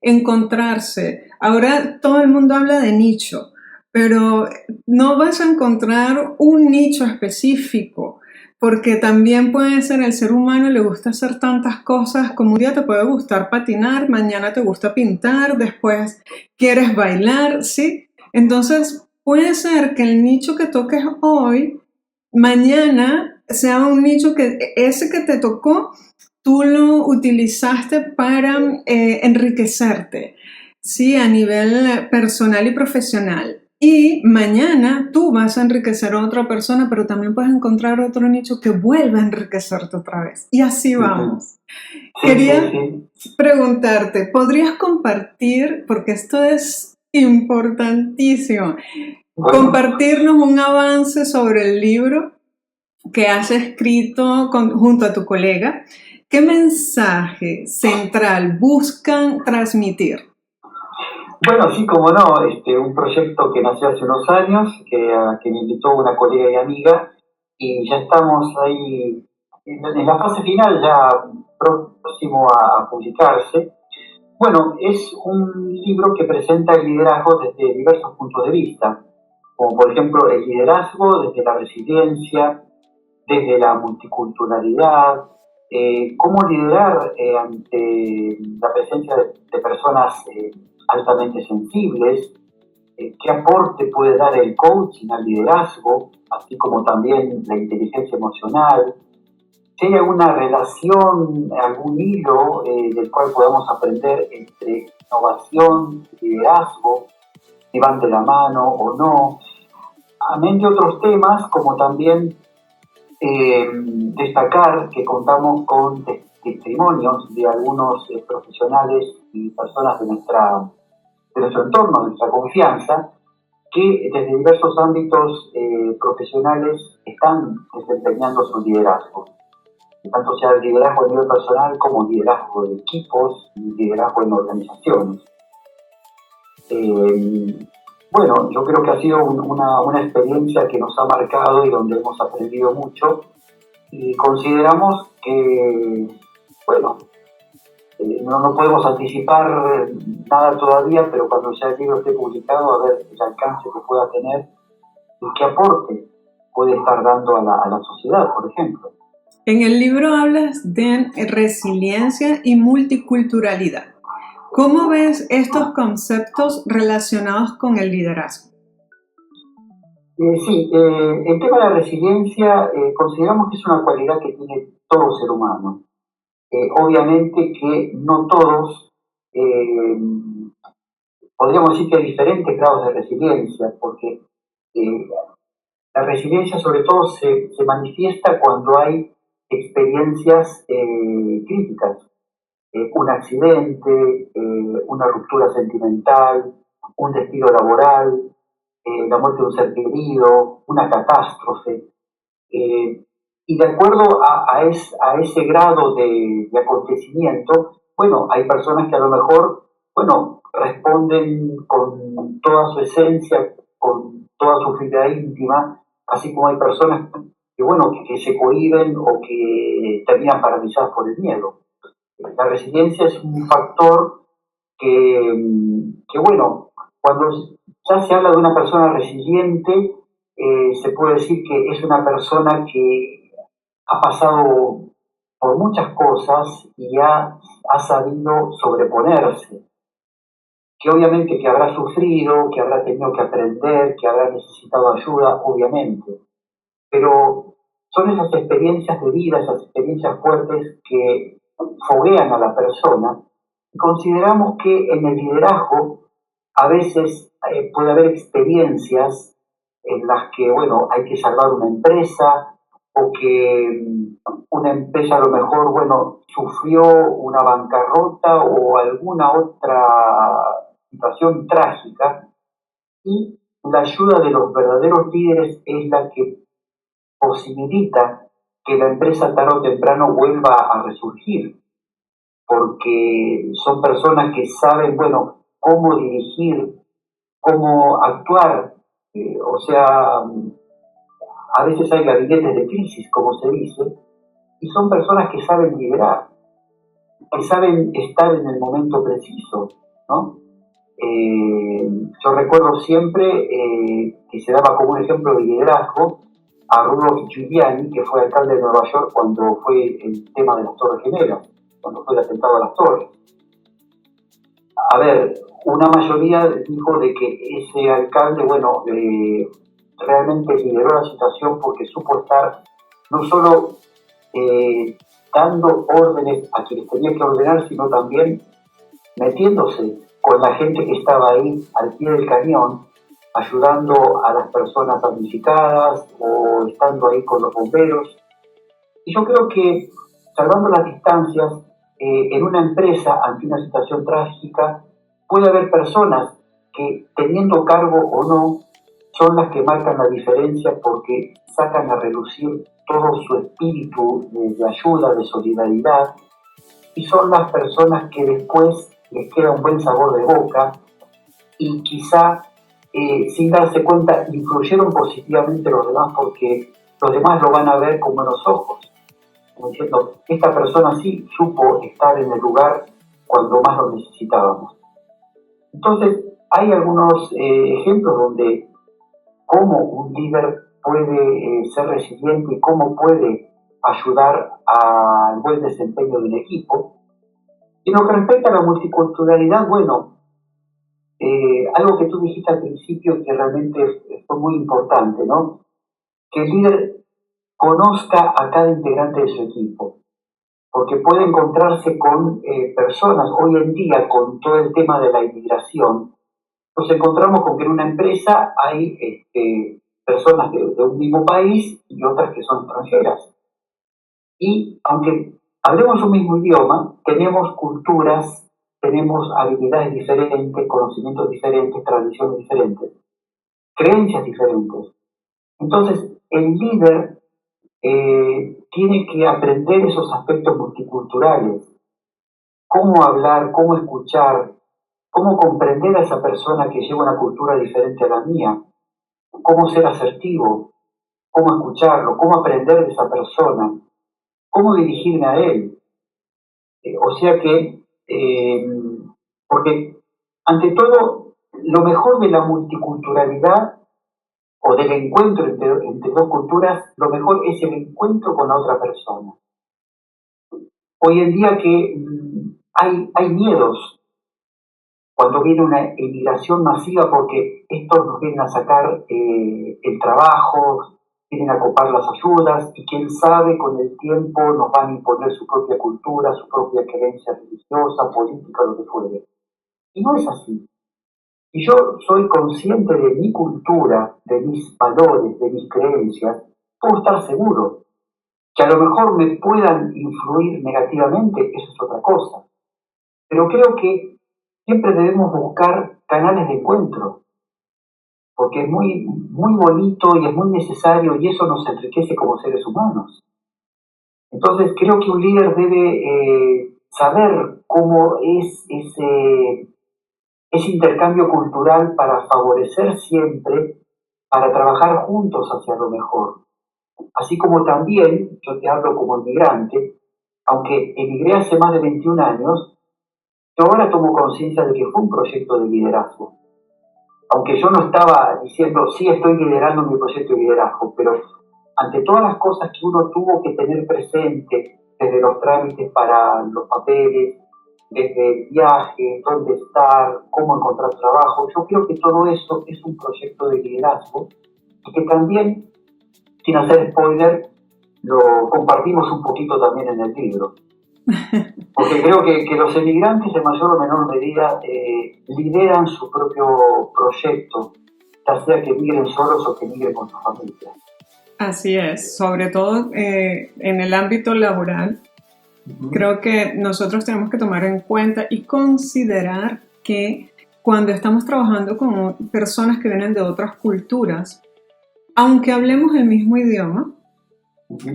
encontrarse. Ahora todo el mundo habla de nicho, pero no vas a encontrar un nicho específico, porque también puede ser el ser humano, le gusta hacer tantas cosas, como un día te puede gustar patinar, mañana te gusta pintar, después quieres bailar, ¿sí? Entonces puede ser que el nicho que toques hoy, mañana sea un nicho que ese que te tocó, tú lo utilizaste para enriquecerte, ¿sí? A nivel personal y profesional. Y mañana tú vas a enriquecer a otra persona, pero también puedes encontrar otro nicho que vuelva a enriquecerte otra vez. Y así vamos. Quería preguntarte, ¿podrías compartir, porque esto es importantísimo, compartirnos un avance sobre el libro que has escrito junto a tu colega? ¿Qué mensaje central buscan transmitir? Bueno, sí, como no, un proyecto que nació hace unos años, que me invitó una colega y amiga, y ya estamos ahí en la fase final, ya próximo a publicarse. Bueno, es un libro que presenta el liderazgo desde diversos puntos de vista, como por ejemplo el liderazgo desde la resiliencia, desde la multiculturalidad, cómo liderar ante la presencia de personas altamente sensibles, qué aporte puede dar el coaching al liderazgo, así como también la inteligencia emocional, si hay alguna relación, algún hilo del cual podamos aprender entre innovación y liderazgo, si van de la mano o no, amén de otros temas como también destacar que contamos con testimonios de algunos profesionales y personas de nuestro entorno, de nuestra confianza, que desde diversos ámbitos profesionales están desempeñando su liderazgo, tanto sea el liderazgo a nivel personal como liderazgo de equipos y liderazgo en organizaciones. Bueno, yo creo que ha sido una experiencia que nos ha marcado y donde hemos aprendido mucho y consideramos que, bueno, no podemos anticipar nada todavía, pero cuando ya el libro esté publicado, a ver el alcance que pueda tener y qué aporte puede estar dando a la sociedad, por ejemplo. En el libro hablas de resiliencia y multiculturalidad. ¿Cómo ves estos conceptos relacionados con el liderazgo? Sí, el tema de la resiliencia consideramos que es una cualidad que tiene todo ser humano. Obviamente que no todos, podríamos decir que hay diferentes grados de resiliencia, porque la resiliencia sobre todo se manifiesta cuando hay experiencias críticas, un accidente, una ruptura sentimental, un despido laboral, la muerte de un ser querido, una catástrofe. Y de acuerdo a ese grado de acontecimiento, bueno, hay personas que a lo mejor, bueno, responden con toda su esencia, con toda su vida íntima, así como hay personas que, bueno, que se cohíben o que terminan paralizadas por el miedo. La resiliencia es un factor que bueno, cuando ya se habla de una persona resiliente, se puede decir que es una persona que ha pasado por muchas cosas y ha sabido sobreponerse, que obviamente que habrá sufrido, que habrá tenido que aprender, que habrá necesitado ayuda, obviamente, pero son esas experiencias de vida, esas experiencias fuertes que foguean a la persona y consideramos que en el liderazgo a veces puede haber experiencias en las que, bueno, hay que salvar una empresa o que una empresa a lo mejor, bueno, sufrió una bancarrota o alguna otra situación trágica y la ayuda de los verdaderos líderes es la que posibilita que la empresa tarde o temprano vuelva a resurgir, porque son personas que saben, bueno, cómo dirigir, cómo actuar, o sea, a veces hay gabinetes de crisis, como se dice, y son personas que saben liderar, que saben estar en el momento preciso, ¿no? Yo recuerdo siempre que se daba como un ejemplo de liderazgo a Rudolph Giuliani, que fue alcalde de Nueva York cuando fue el tema de las Torres Gemelas, cuando fue el atentado a las Torres. A ver, una mayoría dijo de que ese alcalde, bueno, realmente lideró la situación porque supo estar no solo dando órdenes a quienes tenía que ordenar, sino también metiéndose con la gente que estaba ahí al pie del cañón, ayudando a las personas damnificadas o estando ahí con los bomberos. Y yo creo que, salvando las distancias, en una empresa ante una situación trágica, puede haber personas que, teniendo cargo o no, son las que marcan la diferencia porque sacan a relucir todo su espíritu de ayuda, de solidaridad, y son las personas que después les queda un buen sabor de boca y quizá sin darse cuenta influyeron positivamente a los demás porque los demás lo van a ver con buenos ojos, como diciendo, esta persona sí supo estar en el lugar cuando más lo necesitábamos. Entonces, hay algunos ejemplos donde cómo un líder puede ser resiliente y cómo puede ayudar al buen desempeño de un equipo. Y en lo que respecta a la multiculturalidad, bueno, algo que tú dijiste al principio que realmente fue muy importante, ¿no? Que el líder conozca a cada integrante de su equipo, porque puede encontrarse con personas, hoy en día con todo el tema de la inmigración, nos encontramos con que en una empresa hay personas de un mismo país y otras que son extranjeras. Y aunque hablemos un mismo idioma, tenemos culturas, tenemos habilidades diferentes, conocimientos diferentes, tradiciones diferentes, creencias diferentes. Entonces, el líder tiene que aprender esos aspectos multiculturales, cómo hablar, cómo escuchar, cómo comprender a esa persona que lleva una cultura diferente a la mía, cómo ser asertivo, cómo escucharlo, cómo aprender de esa persona, cómo dirigirme a él. O sea que, porque ante todo, lo mejor de la multiculturalidad o del encuentro entre dos culturas, lo mejor es el encuentro con la otra persona. Hoy en día que hay miedos cuando viene una emigración masiva porque estos nos vienen a sacar el trabajo, vienen a copar las ayudas y quién sabe con el tiempo nos van a imponer su propia cultura, su propia creencia religiosa, política, lo que fuere. Y no es así. Si yo soy consciente de mi cultura, de mis valores, de mis creencias, puedo estar seguro. Que a lo mejor me puedan influir negativamente, eso es otra cosa. Pero creo que siempre debemos buscar canales de encuentro, porque es muy, muy bonito y es muy necesario y eso nos enriquece como seres humanos. Entonces creo que un líder debe saber cómo es ese intercambio cultural para favorecer siempre, para trabajar juntos hacia lo mejor. Así como también, yo te hablo como inmigrante, aunque emigré hace más de 21 años, yo ahora tomo conciencia de que fue un proyecto de liderazgo. Aunque yo no estaba diciendo, sí estoy liderando mi proyecto de liderazgo, pero ante todas las cosas que uno tuvo que tener presente, desde los trámites para los papeles, desde el viaje, dónde estar, cómo encontrar trabajo, yo creo que todo eso es un proyecto de liderazgo y que también, sin hacer spoiler, lo compartimos un poquito también en el libro. Porque creo que los emigrantes en mayor o menor medida lideran su propio proyecto, ya sea que migren solos o que migren con su familia. Así es, sobre todo en el ámbito laboral. Creo que nosotros tenemos que tomar en cuenta y considerar que cuando estamos trabajando con personas que vienen de otras culturas, aunque hablemos el mismo idioma,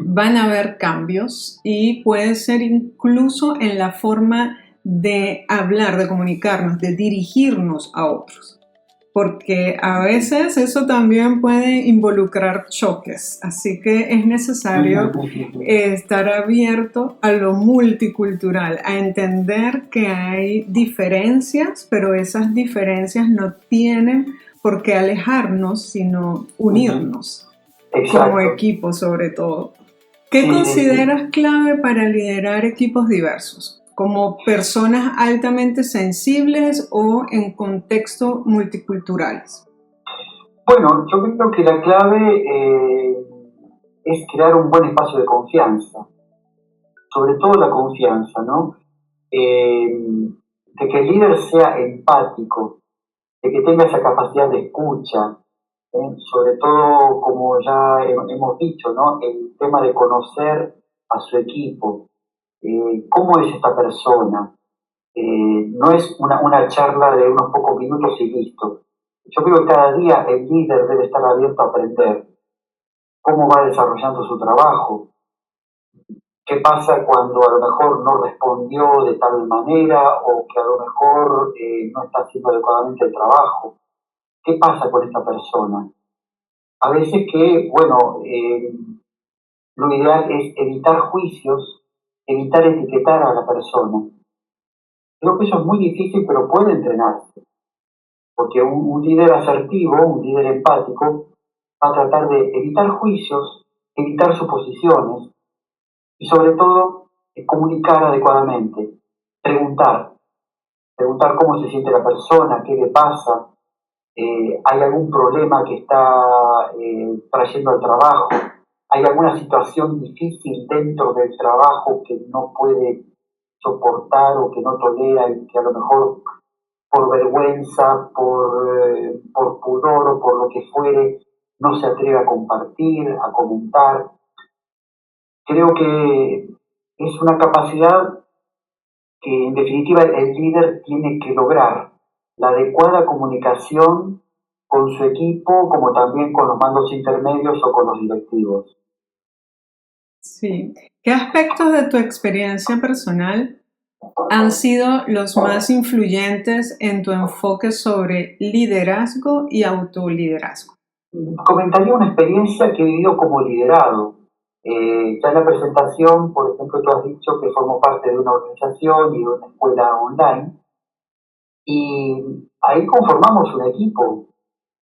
van a haber cambios y puede ser incluso en la forma de hablar, de comunicarnos, de dirigirnos a otros. Porque a veces eso también puede involucrar choques, así que es necesario estar abierto a lo multicultural, a entender que hay diferencias, pero esas diferencias no tienen por qué alejarnos, sino unirnos como equipo sobre todo. ¿Qué consideras clave para liderar equipos diversos? ¿Como personas altamente sensibles o en contextos multiculturales? Bueno, yo creo que la clave es crear un buen espacio de confianza, sobre todo la confianza, ¿no? De que el líder sea empático, de que tenga esa capacidad de escucha, sobre todo, como ya hemos dicho, ¿no? El tema de conocer a su equipo, cómo es esta persona. No es una charla de unos pocos minutos y listo. Yo creo que cada día el líder debe estar abierto a aprender cómo va desarrollando su trabajo, qué pasa cuando a lo mejor no respondió de tal manera o que a lo mejor no está haciendo adecuadamente el trabajo. ¿Qué pasa con esta persona? A veces que, bueno, lo ideal es evitar juicios, evitar etiquetar a la persona. Creo que eso es muy difícil, pero puede entrenarse. Porque un líder asertivo, un líder empático, va a tratar de evitar juicios, evitar suposiciones, y sobre todo comunicar adecuadamente, preguntar, preguntar cómo se siente la persona, qué le pasa, hay algún problema que está trayendo al trabajo, hay alguna situación difícil dentro del trabajo que no puede soportar o que no tolera y que a lo mejor por vergüenza, por pudor o por lo que fuere, no se atreve a compartir, a comentar. Creo que es una capacidad que en definitiva el líder tiene que lograr, la adecuada comunicación con su equipo, como también con los mandos intermedios o con los directivos. Sí. ¿Qué aspectos de tu experiencia personal han sido los más influyentes en tu enfoque sobre liderazgo y autoliderazgo? Comentaría una experiencia que he vivido como liderado. Ya en la presentación, por ejemplo, tú has dicho que formo parte de una organización y de una escuela online, y ahí conformamos un equipo.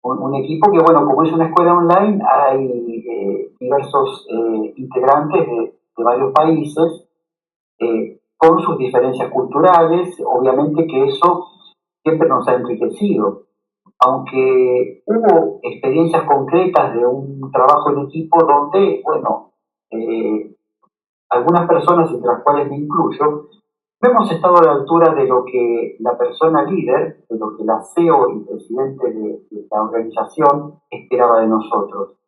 Un equipo que, bueno, como es una escuela online, hay diversos integrantes de varios países, con sus diferencias culturales, obviamente que eso siempre nos ha enriquecido. Aunque hubo experiencias concretas de un trabajo en equipo donde, bueno, eh, algunas personas, entre las cuales me incluyo, no hemos estado a la altura de lo que la persona líder, de lo que la CEO y presidente de la organización esperaba de nosotros.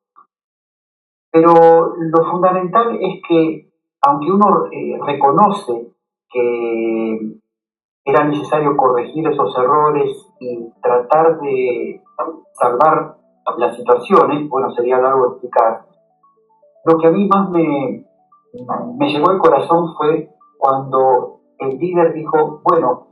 Pero lo fundamental es que, aunque uno reconoce que era necesario corregir esos errores y tratar de salvar las situaciones, bueno, sería largo explicar. Lo que a mí más me llegó al corazón fue cuando el líder dijo, bueno,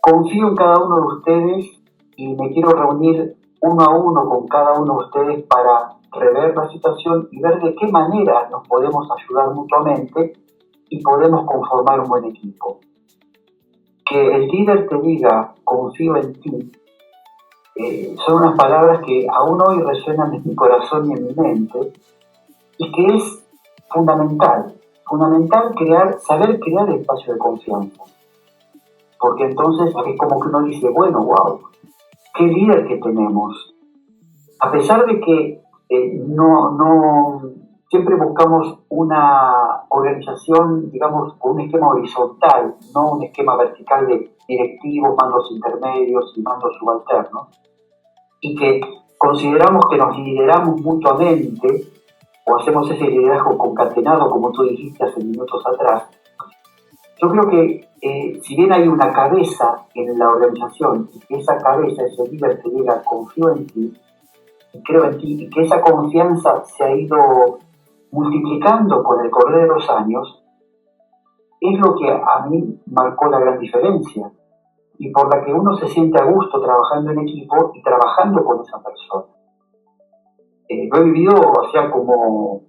confío en cada uno de ustedes y me quiero reunir uno a uno con cada uno de ustedes para rever la situación y ver de qué manera nos podemos ayudar mutuamente y podemos conformar un buen equipo. Que el líder te diga, confío en ti, son unas palabras que aún hoy resuenan en mi corazón y en mi mente, y que es fundamental, fundamental saber crear espacio de confianza. Porque entonces es como que uno dice, bueno, wow, qué líder que tenemos. A pesar de que no siempre buscamos una organización, digamos, con un esquema horizontal, no un esquema vertical de directivos, mandos intermedios y mandos subalternos, y que consideramos que nos lideramos mutuamente o hacemos ese liderazgo concatenado, como tú dijiste hace minutos atrás. Yo creo que si bien hay una cabeza en la organización y que esa cabeza, ese líder te diga confío en ti y creo en ti, y que esa confianza se ha ido multiplicando con el correr de los años, es lo que a mí marcó la gran diferencia y por la que uno se siente a gusto trabajando en equipo y trabajando con esa persona. Lo he vivido, o sea, como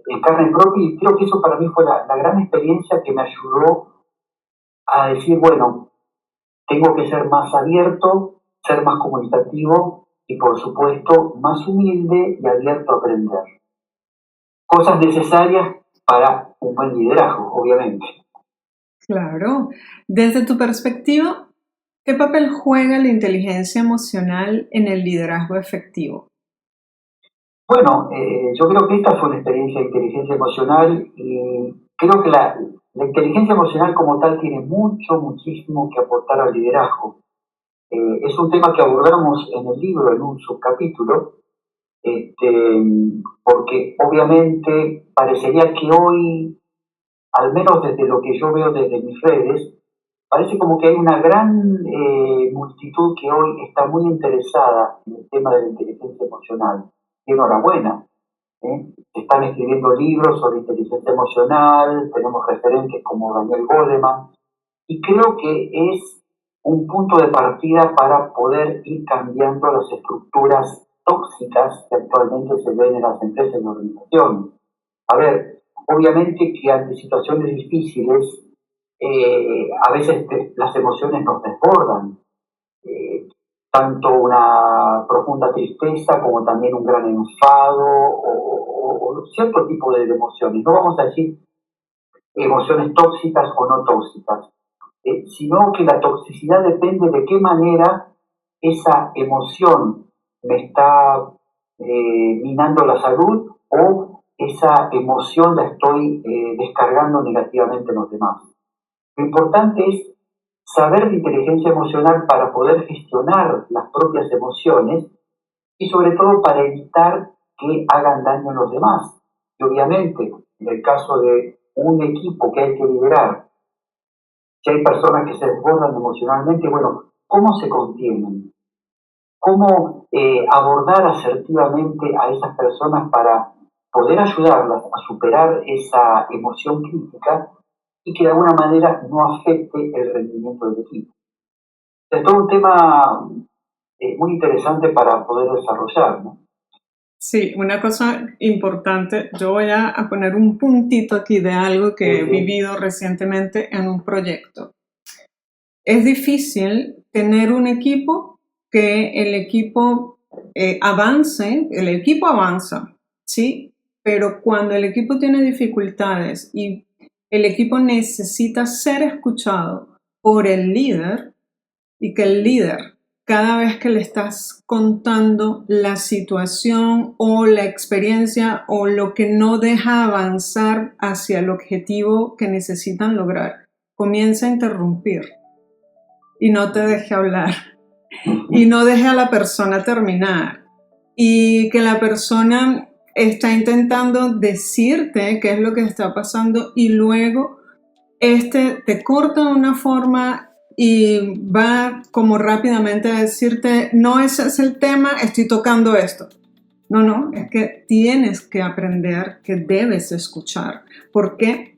en carne propia, y creo que eso para mí fue la gran experiencia que me ayudó a decir, bueno, tengo que ser más abierto, ser más comunicativo y por supuesto más humilde y abierto a aprender. Cosas necesarias para un buen liderazgo, obviamente. Claro. Desde tu perspectiva, ¿qué papel juega la inteligencia emocional en el liderazgo efectivo? Bueno, yo creo que esta fue una experiencia de inteligencia emocional y creo que la inteligencia emocional como tal tiene muchísimo que aportar al liderazgo. Es un tema que abordamos en el libro, en un subcapítulo, este, porque obviamente parecería que hoy, al menos desde lo que yo veo desde mis redes, parece como que hay una gran multitud que hoy está muy interesada en el tema de la inteligencia emocional. Y enhorabuena. Se están escribiendo libros sobre inteligencia emocional, tenemos referentes como Daniel Goleman, y creo que es un punto de partida para poder ir cambiando las estructuras tóxicas que actualmente se ven en las empresas y organizaciones. A ver, obviamente que ante situaciones difíciles, a veces las emociones nos desbordan, eh, tanto una profunda tristeza como también un gran enfado o o cierto tipo de emociones. No vamos a decir emociones tóxicas o no tóxicas, sino que la toxicidad depende de qué manera esa emoción me está minando la salud o esa emoción la estoy descargando negativamente en los demás. Lo importante es saber de inteligencia emocional para poder gestionar las propias emociones y sobre todo para evitar que hagan daño en los demás. Y obviamente, en el caso de un equipo que hay que liderar, si hay personas que se desbordan emocionalmente, bueno, ¿cómo se contienen? ¿Cómo abordar asertivamente a esas personas para poder ayudarlas a superar esa emoción crítica y que de alguna manera no afecte el rendimiento del equipo? Es todo un tema muy interesante para poder desarrollar, ¿no? Sí, una cosa importante, yo voy a poner un puntito aquí de algo que he vivido recientemente en un proyecto. Es difícil tener un equipo que el equipo avance, el equipo avanza, ¿sí? Pero cuando el equipo tiene dificultades y el equipo necesita ser escuchado por el líder y que el líder, cada vez que le estás contando la situación o la experiencia o lo que no deja avanzar hacia el objetivo que necesitan lograr, comienza a interrumpir y no te deje hablar y no deje a la persona terminar y que la persona está intentando decirte qué es lo que está pasando y luego te corta de una forma y va como rápidamente a decirte, no, ese es el tema, estoy tocando esto. No, es que tienes que aprender que debes escuchar, porque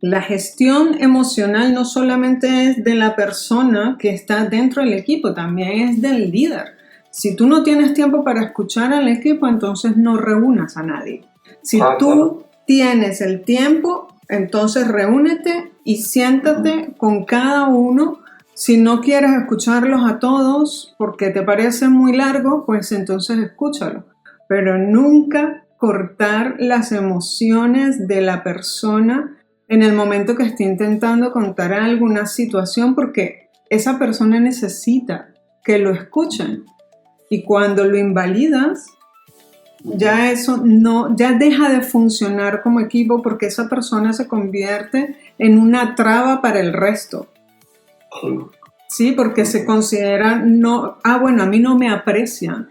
la gestión emocional no solamente es de la persona que está dentro del equipo, también es del líder. Si tú no tienes tiempo para escuchar al equipo, entonces no reúnas a nadie. Si tú tienes el tiempo, entonces reúnete y siéntate con cada uno. Si no quieres escucharlos a todos porque te parece muy largo, pues entonces escúchalo. Pero nunca cortar las emociones de la persona en el momento que esté intentando contar alguna situación, porque esa persona necesita que lo escuchen. Y cuando lo invalidas, ya eso no, ya deja de funcionar como equipo porque esa persona se convierte en una traba para el resto. Sí, porque se considera, no, bueno, a mí no me aprecian,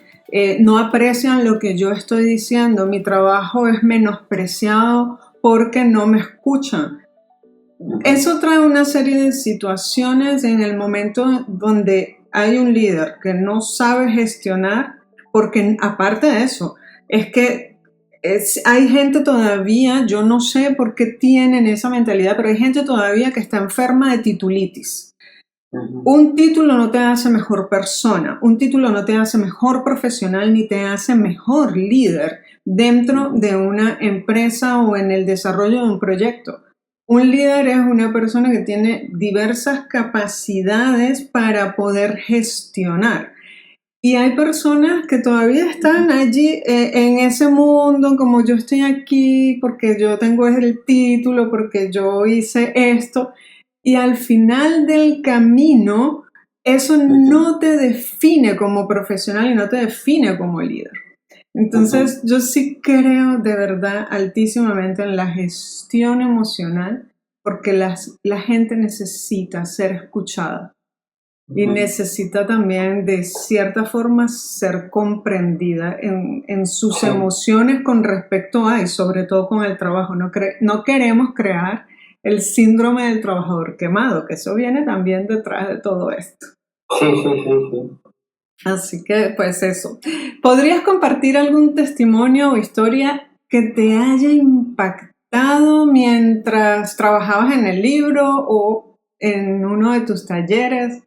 no aprecian lo que yo estoy diciendo, mi trabajo es menospreciado porque no me escuchan. Eso trae una serie de situaciones en el momento donde hay un líder que no sabe gestionar, porque aparte de eso, es que hay gente todavía, yo no sé por qué tienen esa mentalidad, pero hay gente todavía que está enferma de titulitis. Un título no te hace mejor persona, un título no te hace mejor profesional ni te hace mejor líder dentro de una empresa o en el desarrollo de un proyecto. Un líder es una persona que tiene diversas capacidades para poder gestionar. Y hay personas que todavía están allí en ese mundo, como yo estoy aquí porque yo tengo el título, porque yo hice esto. Y al final del camino, eso no te define como profesional y no te define como líder. Entonces, yo sí creo de verdad altísimamente en la gestión emocional, porque la gente necesita ser escuchada y necesita también de cierta forma ser comprendida en sus emociones con respecto a, y sobre todo con el trabajo. No queremos crear el síndrome del trabajador quemado, que eso viene también detrás de todo esto. Sí. Así que, pues eso. ¿Podrías compartir algún testimonio o historia que te haya impactado mientras trabajabas en el libro o en uno de tus talleres?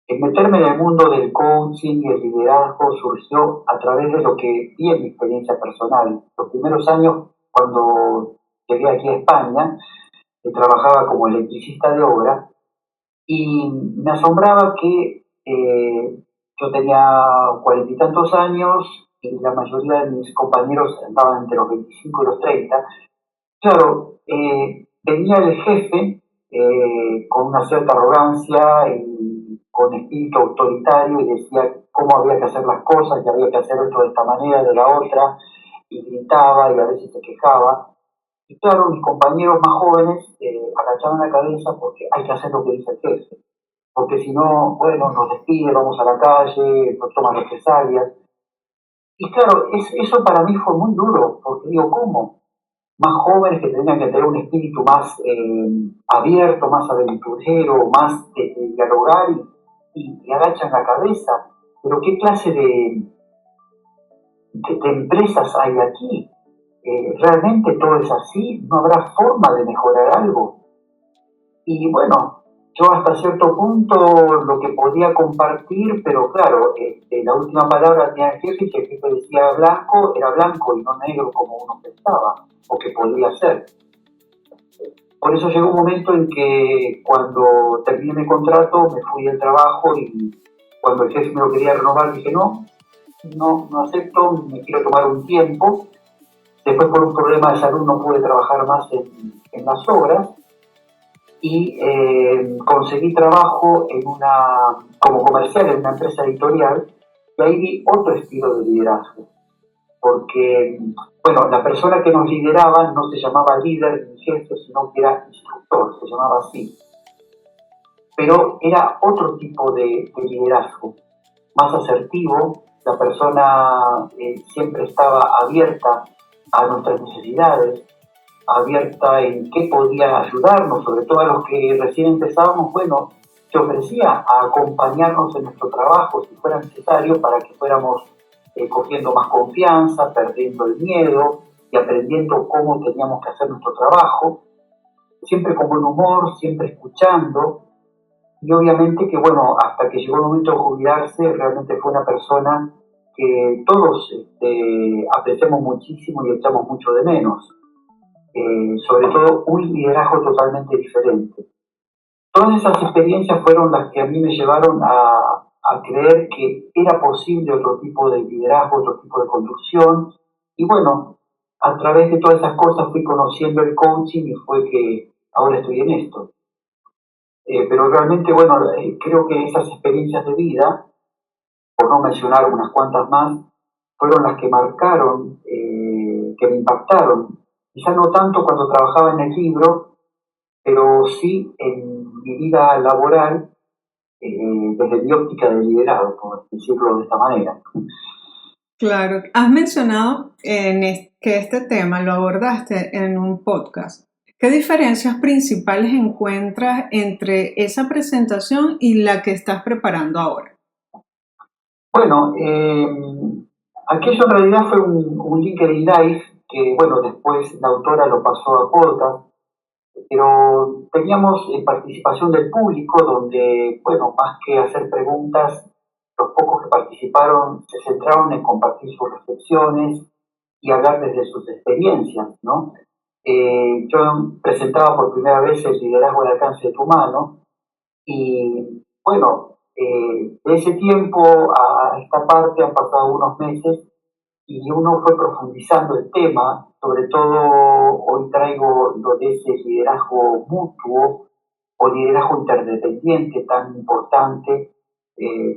El meterme en el mundo del coaching y el liderazgo surgió a través de lo que vi en mi experiencia personal. Los primeros años, cuando llegué aquí a España, trabajaba como electricista de obra y me asombraba que yo tenía 40 y tantos años, y la mayoría de mis compañeros andaban entre los 25 y los 30. Claro, venía el jefe con una cierta arrogancia y con espíritu autoritario y decía cómo había que hacer las cosas, que había que hacer esto de esta manera, de la otra, y gritaba y a veces se quejaba. Y claro, mis compañeros más jóvenes agachaban la cabeza porque hay que hacer lo que dice el jefe, porque si no, bueno, nos despide, vamos a la calle, nos toman represalias. Y claro, eso para mí fue muy duro, porque digo, ¿cómo? Más jóvenes que tenían que tener un espíritu más abierto, más aventurero, más de dialogar y agachan la cabeza. Pero ¿qué clase de empresas hay aquí? ¿Realmente todo es así? ¿No habrá forma de mejorar algo? Y bueno, yo hasta cierto punto lo que podía compartir, pero claro, la última palabra tenía el jefe, y si el jefe decía blanco, era blanco y no negro como uno pensaba o que podía ser. Por eso llegó un momento en que cuando terminé mi contrato me fui del trabajo y cuando el jefe me lo quería renovar dije no acepto, me quiero tomar un tiempo. Después por un problema de salud no pude trabajar más en las obras y conseguí trabajo como comercial en una empresa editorial y ahí vi otro estilo de liderazgo. Porque, bueno, la persona que nos lideraba no se llamaba líder ni jefe, sino que era instructor, se llamaba así. Pero era otro tipo de liderazgo, más asertivo, la persona siempre estaba abierta a nuestras necesidades, abierta en qué podía ayudarnos, sobre todo a los que recién empezábamos, bueno, se ofrecía a acompañarnos en nuestro trabajo si fuera necesario para que fuéramos cogiendo más confianza, perdiendo el miedo y aprendiendo cómo teníamos que hacer nuestro trabajo, siempre con buen humor, siempre escuchando. Y obviamente que, bueno, hasta que llegó el momento de jubilarse, realmente fue una persona que todos apreciamos muchísimo y echamos mucho de menos. Sobre todo un liderazgo totalmente diferente. Todas esas experiencias fueron las que a mí me llevaron a creer que era posible otro tipo de liderazgo, otro tipo de conducción. Y bueno, a través de todas esas cosas fui conociendo el coaching y fue que ahora estoy en esto. Pero realmente, bueno, creo que esas experiencias de vida, por no mencionar unas cuantas más, fueron las que marcaron, que me impactaron. Quizá no tanto cuando trabajaba en el libro, pero sí en mi vida laboral, desde mi óptica de liderazgo, por decirlo de esta manera. Claro, has mencionado que este tema lo abordaste en un podcast. ¿Qué diferencias principales encuentras entre esa presentación y la que estás preparando ahora? Bueno, aquello en realidad fue un LinkedIn Live que, bueno, después la autora lo pasó a podcast, pero teníamos participación del público donde, bueno, más que hacer preguntas, los pocos que participaron se centraron en compartir sus reflexiones y hablar desde sus experiencias, ¿no? Yo presentaba por primera vez el liderazgo al alcance de tu mano y, bueno, de ese tiempo a esta parte han pasado unos meses y uno fue profundizando el tema, sobre todo hoy traigo lo de ese liderazgo mutuo o liderazgo interdependiente tan importante,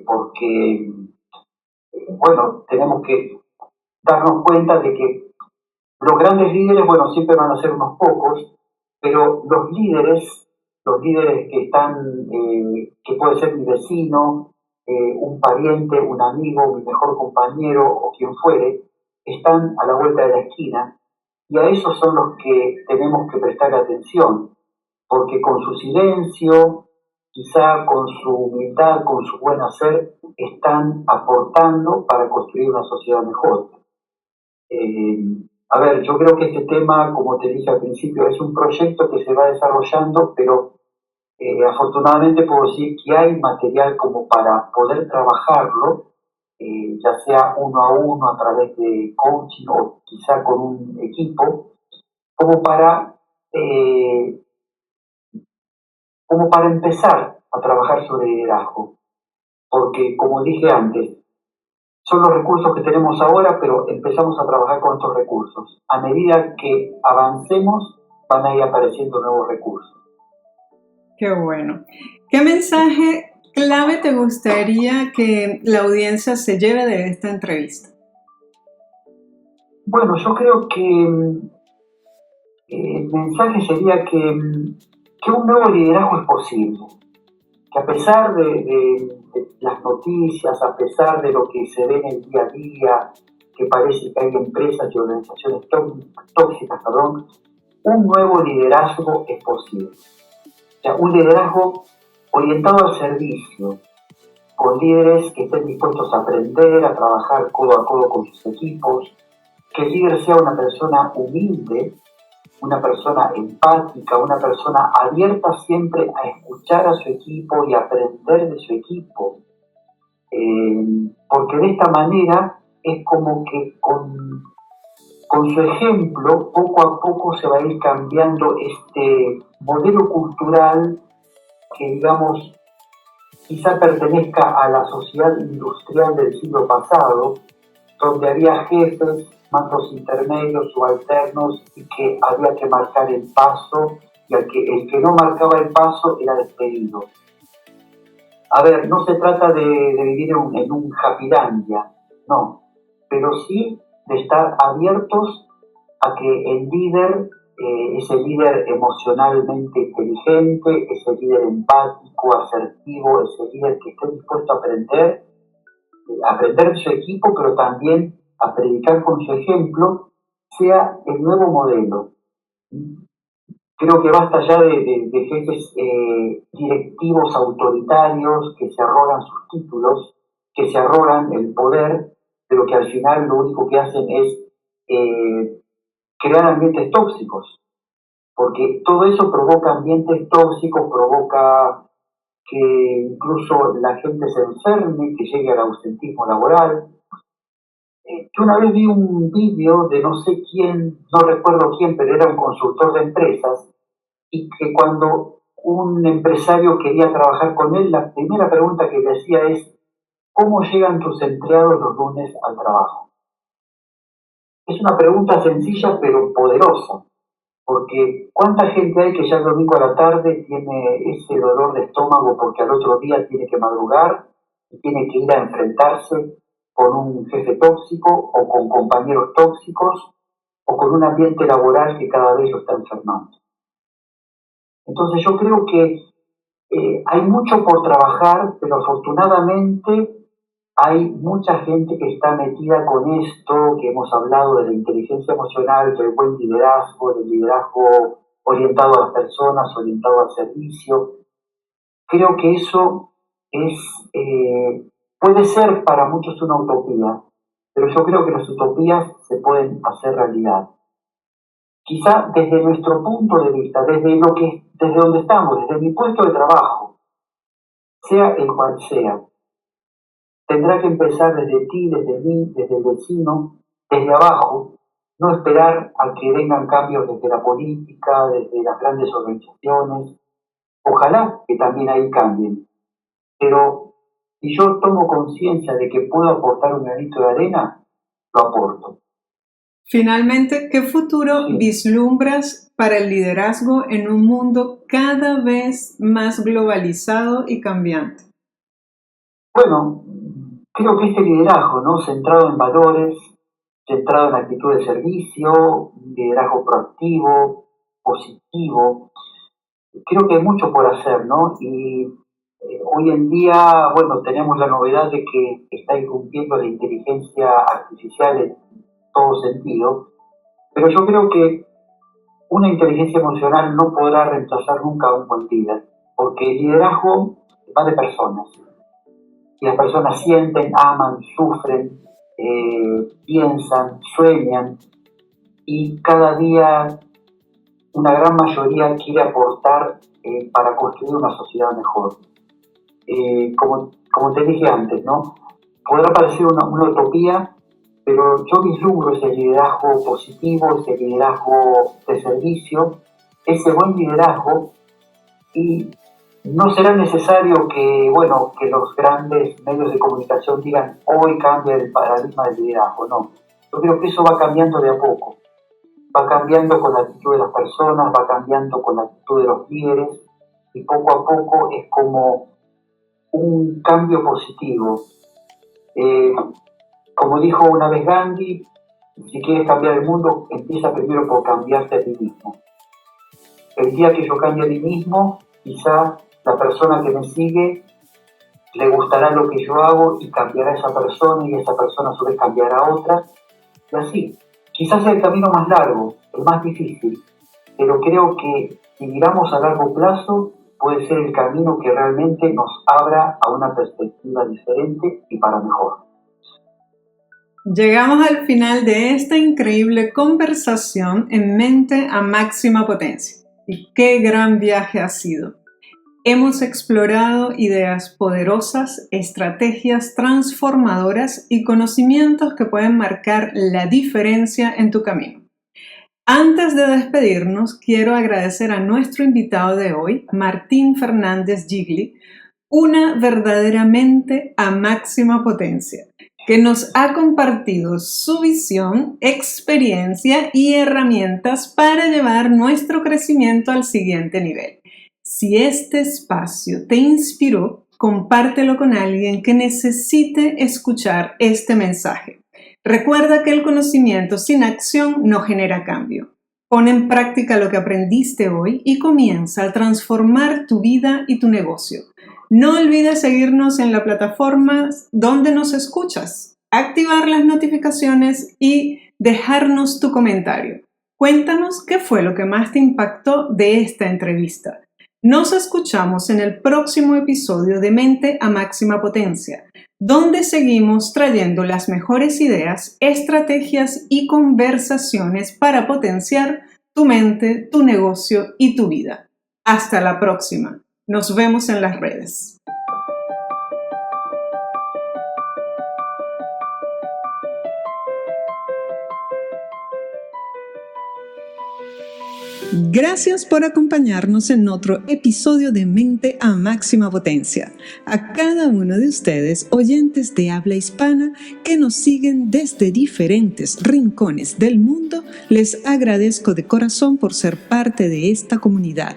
porque, bueno, tenemos que darnos cuenta de que los grandes líderes, bueno, siempre van a ser unos pocos, pero los líderes que están, que puede ser mi vecino, un pariente, un amigo, mi mejor compañero o quien fuere, están a la vuelta de la esquina y a esos son los que tenemos que prestar atención, porque con su silencio, quizá con su humildad, con su buen hacer, están aportando para construir una sociedad mejor. A ver, yo creo que este tema, como te dije al principio, es un proyecto que se va desarrollando, pero afortunadamente puedo decir que hay material como para poder trabajarlo, ya sea uno a uno a través de coaching o quizá con un equipo, como para, eh, como para empezar a trabajar sobre liderazgo. Porque, como dije antes, son los recursos que tenemos ahora, pero empezamos a trabajar con estos recursos. A medida que avancemos, van a ir apareciendo nuevos recursos. Qué bueno. ¿Qué mensaje clave te gustaría que la audiencia se lleve de esta entrevista? Bueno, yo creo que el mensaje sería que un nuevo liderazgo es posible, que a pesar de las noticias, a pesar de lo que se ve en el día a día, que parece que hay empresas y organizaciones tóxicas, un nuevo liderazgo es posible. O sea, un liderazgo orientado al servicio, con líderes que estén dispuestos a aprender, a trabajar codo a codo con sus equipos, que el líder sea una persona humilde, una persona empática, una persona abierta siempre a escuchar a su equipo y aprender de su equipo. Porque de esta manera es como que con su ejemplo poco a poco se va a ir cambiando este modelo cultural que, digamos, quizá pertenezca a la sociedad industrial del siglo pasado, donde había jefes, mandos intermedios, subalternos, y que había que marcar el paso, y el que no marcaba el paso era despedido. A ver, no se trata de vivir en un Happylandia, no, pero sí de estar abiertos a que el líder, ese líder emocionalmente inteligente, ese líder empático, asertivo, ese líder que esté dispuesto a aprender de su equipo, pero también a predicar con su ejemplo, sea el nuevo modelo. Creo que basta ya de jefes directivos autoritarios que se arrogan sus títulos, que se arrogan el poder, pero que al final lo único que hacen es crear ambientes tóxicos, porque todo eso provoca ambientes tóxicos, provoca que incluso la gente se enferme, que llegue al ausentismo laboral. Yo una vez vi un vídeo de no sé quién, no recuerdo quién, pero era un consultor de empresas, y que cuando un empresario quería trabajar con él, la primera pregunta que le hacía es: ¿cómo llegan tus empleados los lunes al trabajo? Es una pregunta sencilla pero poderosa, porque ¿cuánta gente hay que ya el domingo a la tarde tiene ese dolor de estómago porque al otro día tiene que madrugar y tiene que ir a enfrentarse con un jefe tóxico o con compañeros tóxicos o con un ambiente laboral que cada vez lo está enfermando? Entonces yo creo que hay mucho por trabajar, pero afortunadamente hay mucha gente que está metida con esto, que hemos hablado de la inteligencia emocional, del buen liderazgo, del liderazgo orientado a las personas, orientado al servicio. Creo que eso puede ser para muchos una utopía, pero yo creo que las utopías se pueden hacer realidad. Quizá desde nuestro punto de vista, desde donde estamos, desde mi puesto de trabajo, sea el cual sea, tendrá que empezar desde ti, desde mí, desde el vecino, desde abajo, no esperar a que vengan cambios desde la política, desde las grandes organizaciones. Ojalá que también ahí cambien, pero si yo tomo conciencia de que puedo aportar un granito de arena, lo aporto. Finalmente, ¿qué futuro vislumbras para el liderazgo en un mundo cada vez más globalizado y cambiante? Bueno, creo que este liderazgo, ¿no?, centrado en valores, centrado en actitud de servicio, un liderazgo proactivo, positivo, creo que hay mucho por hacer, ¿no? Y hoy en día, bueno, tenemos la novedad de que está irrumpiendo la inteligencia artificial en todo sentido, pero yo creo que una inteligencia emocional no podrá reemplazar nunca a un buen líder, porque el liderazgo va de personas. Y las personas sienten, aman, sufren, piensan, sueñan, y cada día una gran mayoría quiere aportar para construir una sociedad mejor. Como te dije antes, ¿no?, podrá parecer una utopía, pero yo vislumbro ese liderazgo positivo, ese liderazgo de servicio, ese buen liderazgo, y No será necesario que, bueno, que los grandes medios de comunicación digan hoy cambia el paradigma del liderazgo, no. Yo creo que eso va cambiando de a poco. Va cambiando con la actitud de las personas, va cambiando con la actitud de los líderes y poco a poco es como un cambio positivo. Como dijo una vez Gandhi, si quieres cambiar el mundo, empieza primero por cambiarte a ti mismo. El día que yo cambie a mí mismo, quizá la persona que me sigue le gustará lo que yo hago y cambiará a esa persona y esa persona a su vez cambiará a otra. Y así, quizás sea el camino más largo, el más difícil, pero creo que si miramos a largo plazo puede ser el camino que realmente nos abra a una perspectiva diferente y para mejor. Llegamos al final de esta increíble conversación en Mente a Máxima Potencia. Y qué gran viaje ha sido. Hemos explorado ideas poderosas, estrategias transformadoras y conocimientos que pueden marcar la diferencia en tu camino. Antes de despedirnos, quiero agradecer a nuestro invitado de hoy, Martín Fernández Gigli, una verdaderamente a máxima potencia, que nos ha compartido su visión, experiencia y herramientas para llevar nuestro crecimiento al siguiente nivel. Si este espacio te inspiró, compártelo con alguien que necesite escuchar este mensaje. Recuerda que el conocimiento sin acción no genera cambio. Pon en práctica lo que aprendiste hoy y comienza a transformar tu vida y tu negocio. No olvides seguirnos en la plataforma donde nos escuchas, activar las notificaciones y dejarnos tu comentario. Cuéntanos qué fue lo que más te impactó de esta entrevista. Nos escuchamos en el próximo episodio de Mente a Máxima Potencia, donde seguimos trayendo las mejores ideas, estrategias y conversaciones para potenciar tu mente, tu negocio y tu vida. Hasta la próxima. Nos vemos en las redes. Gracias por acompañarnos en otro episodio de Mente a Máxima Potencia. A cada uno de ustedes, oyentes de habla hispana que nos siguen desde diferentes rincones del mundo, les agradezco de corazón por ser parte de esta comunidad.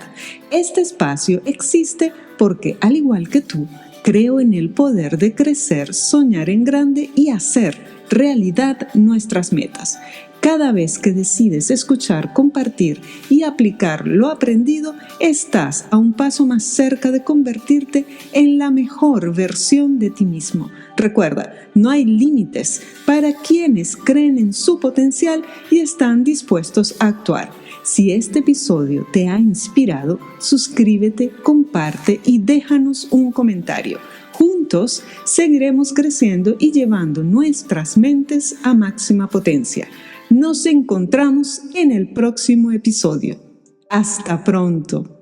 Este espacio existe porque, al igual que tú, creo en el poder de crecer, soñar en grande y hacer realidad nuestras metas. Cada vez que decides escuchar, compartir y aplicar lo aprendido, estás a un paso más cerca de convertirte en la mejor versión de ti mismo. Recuerda, no hay límites para quienes creen en su potencial y están dispuestos a actuar. Si este episodio te ha inspirado, suscríbete, comparte y déjanos un comentario. Juntos seguiremos creciendo y llevando nuestras mentes a máxima potencia. Nos encontramos en el próximo episodio. Hasta pronto.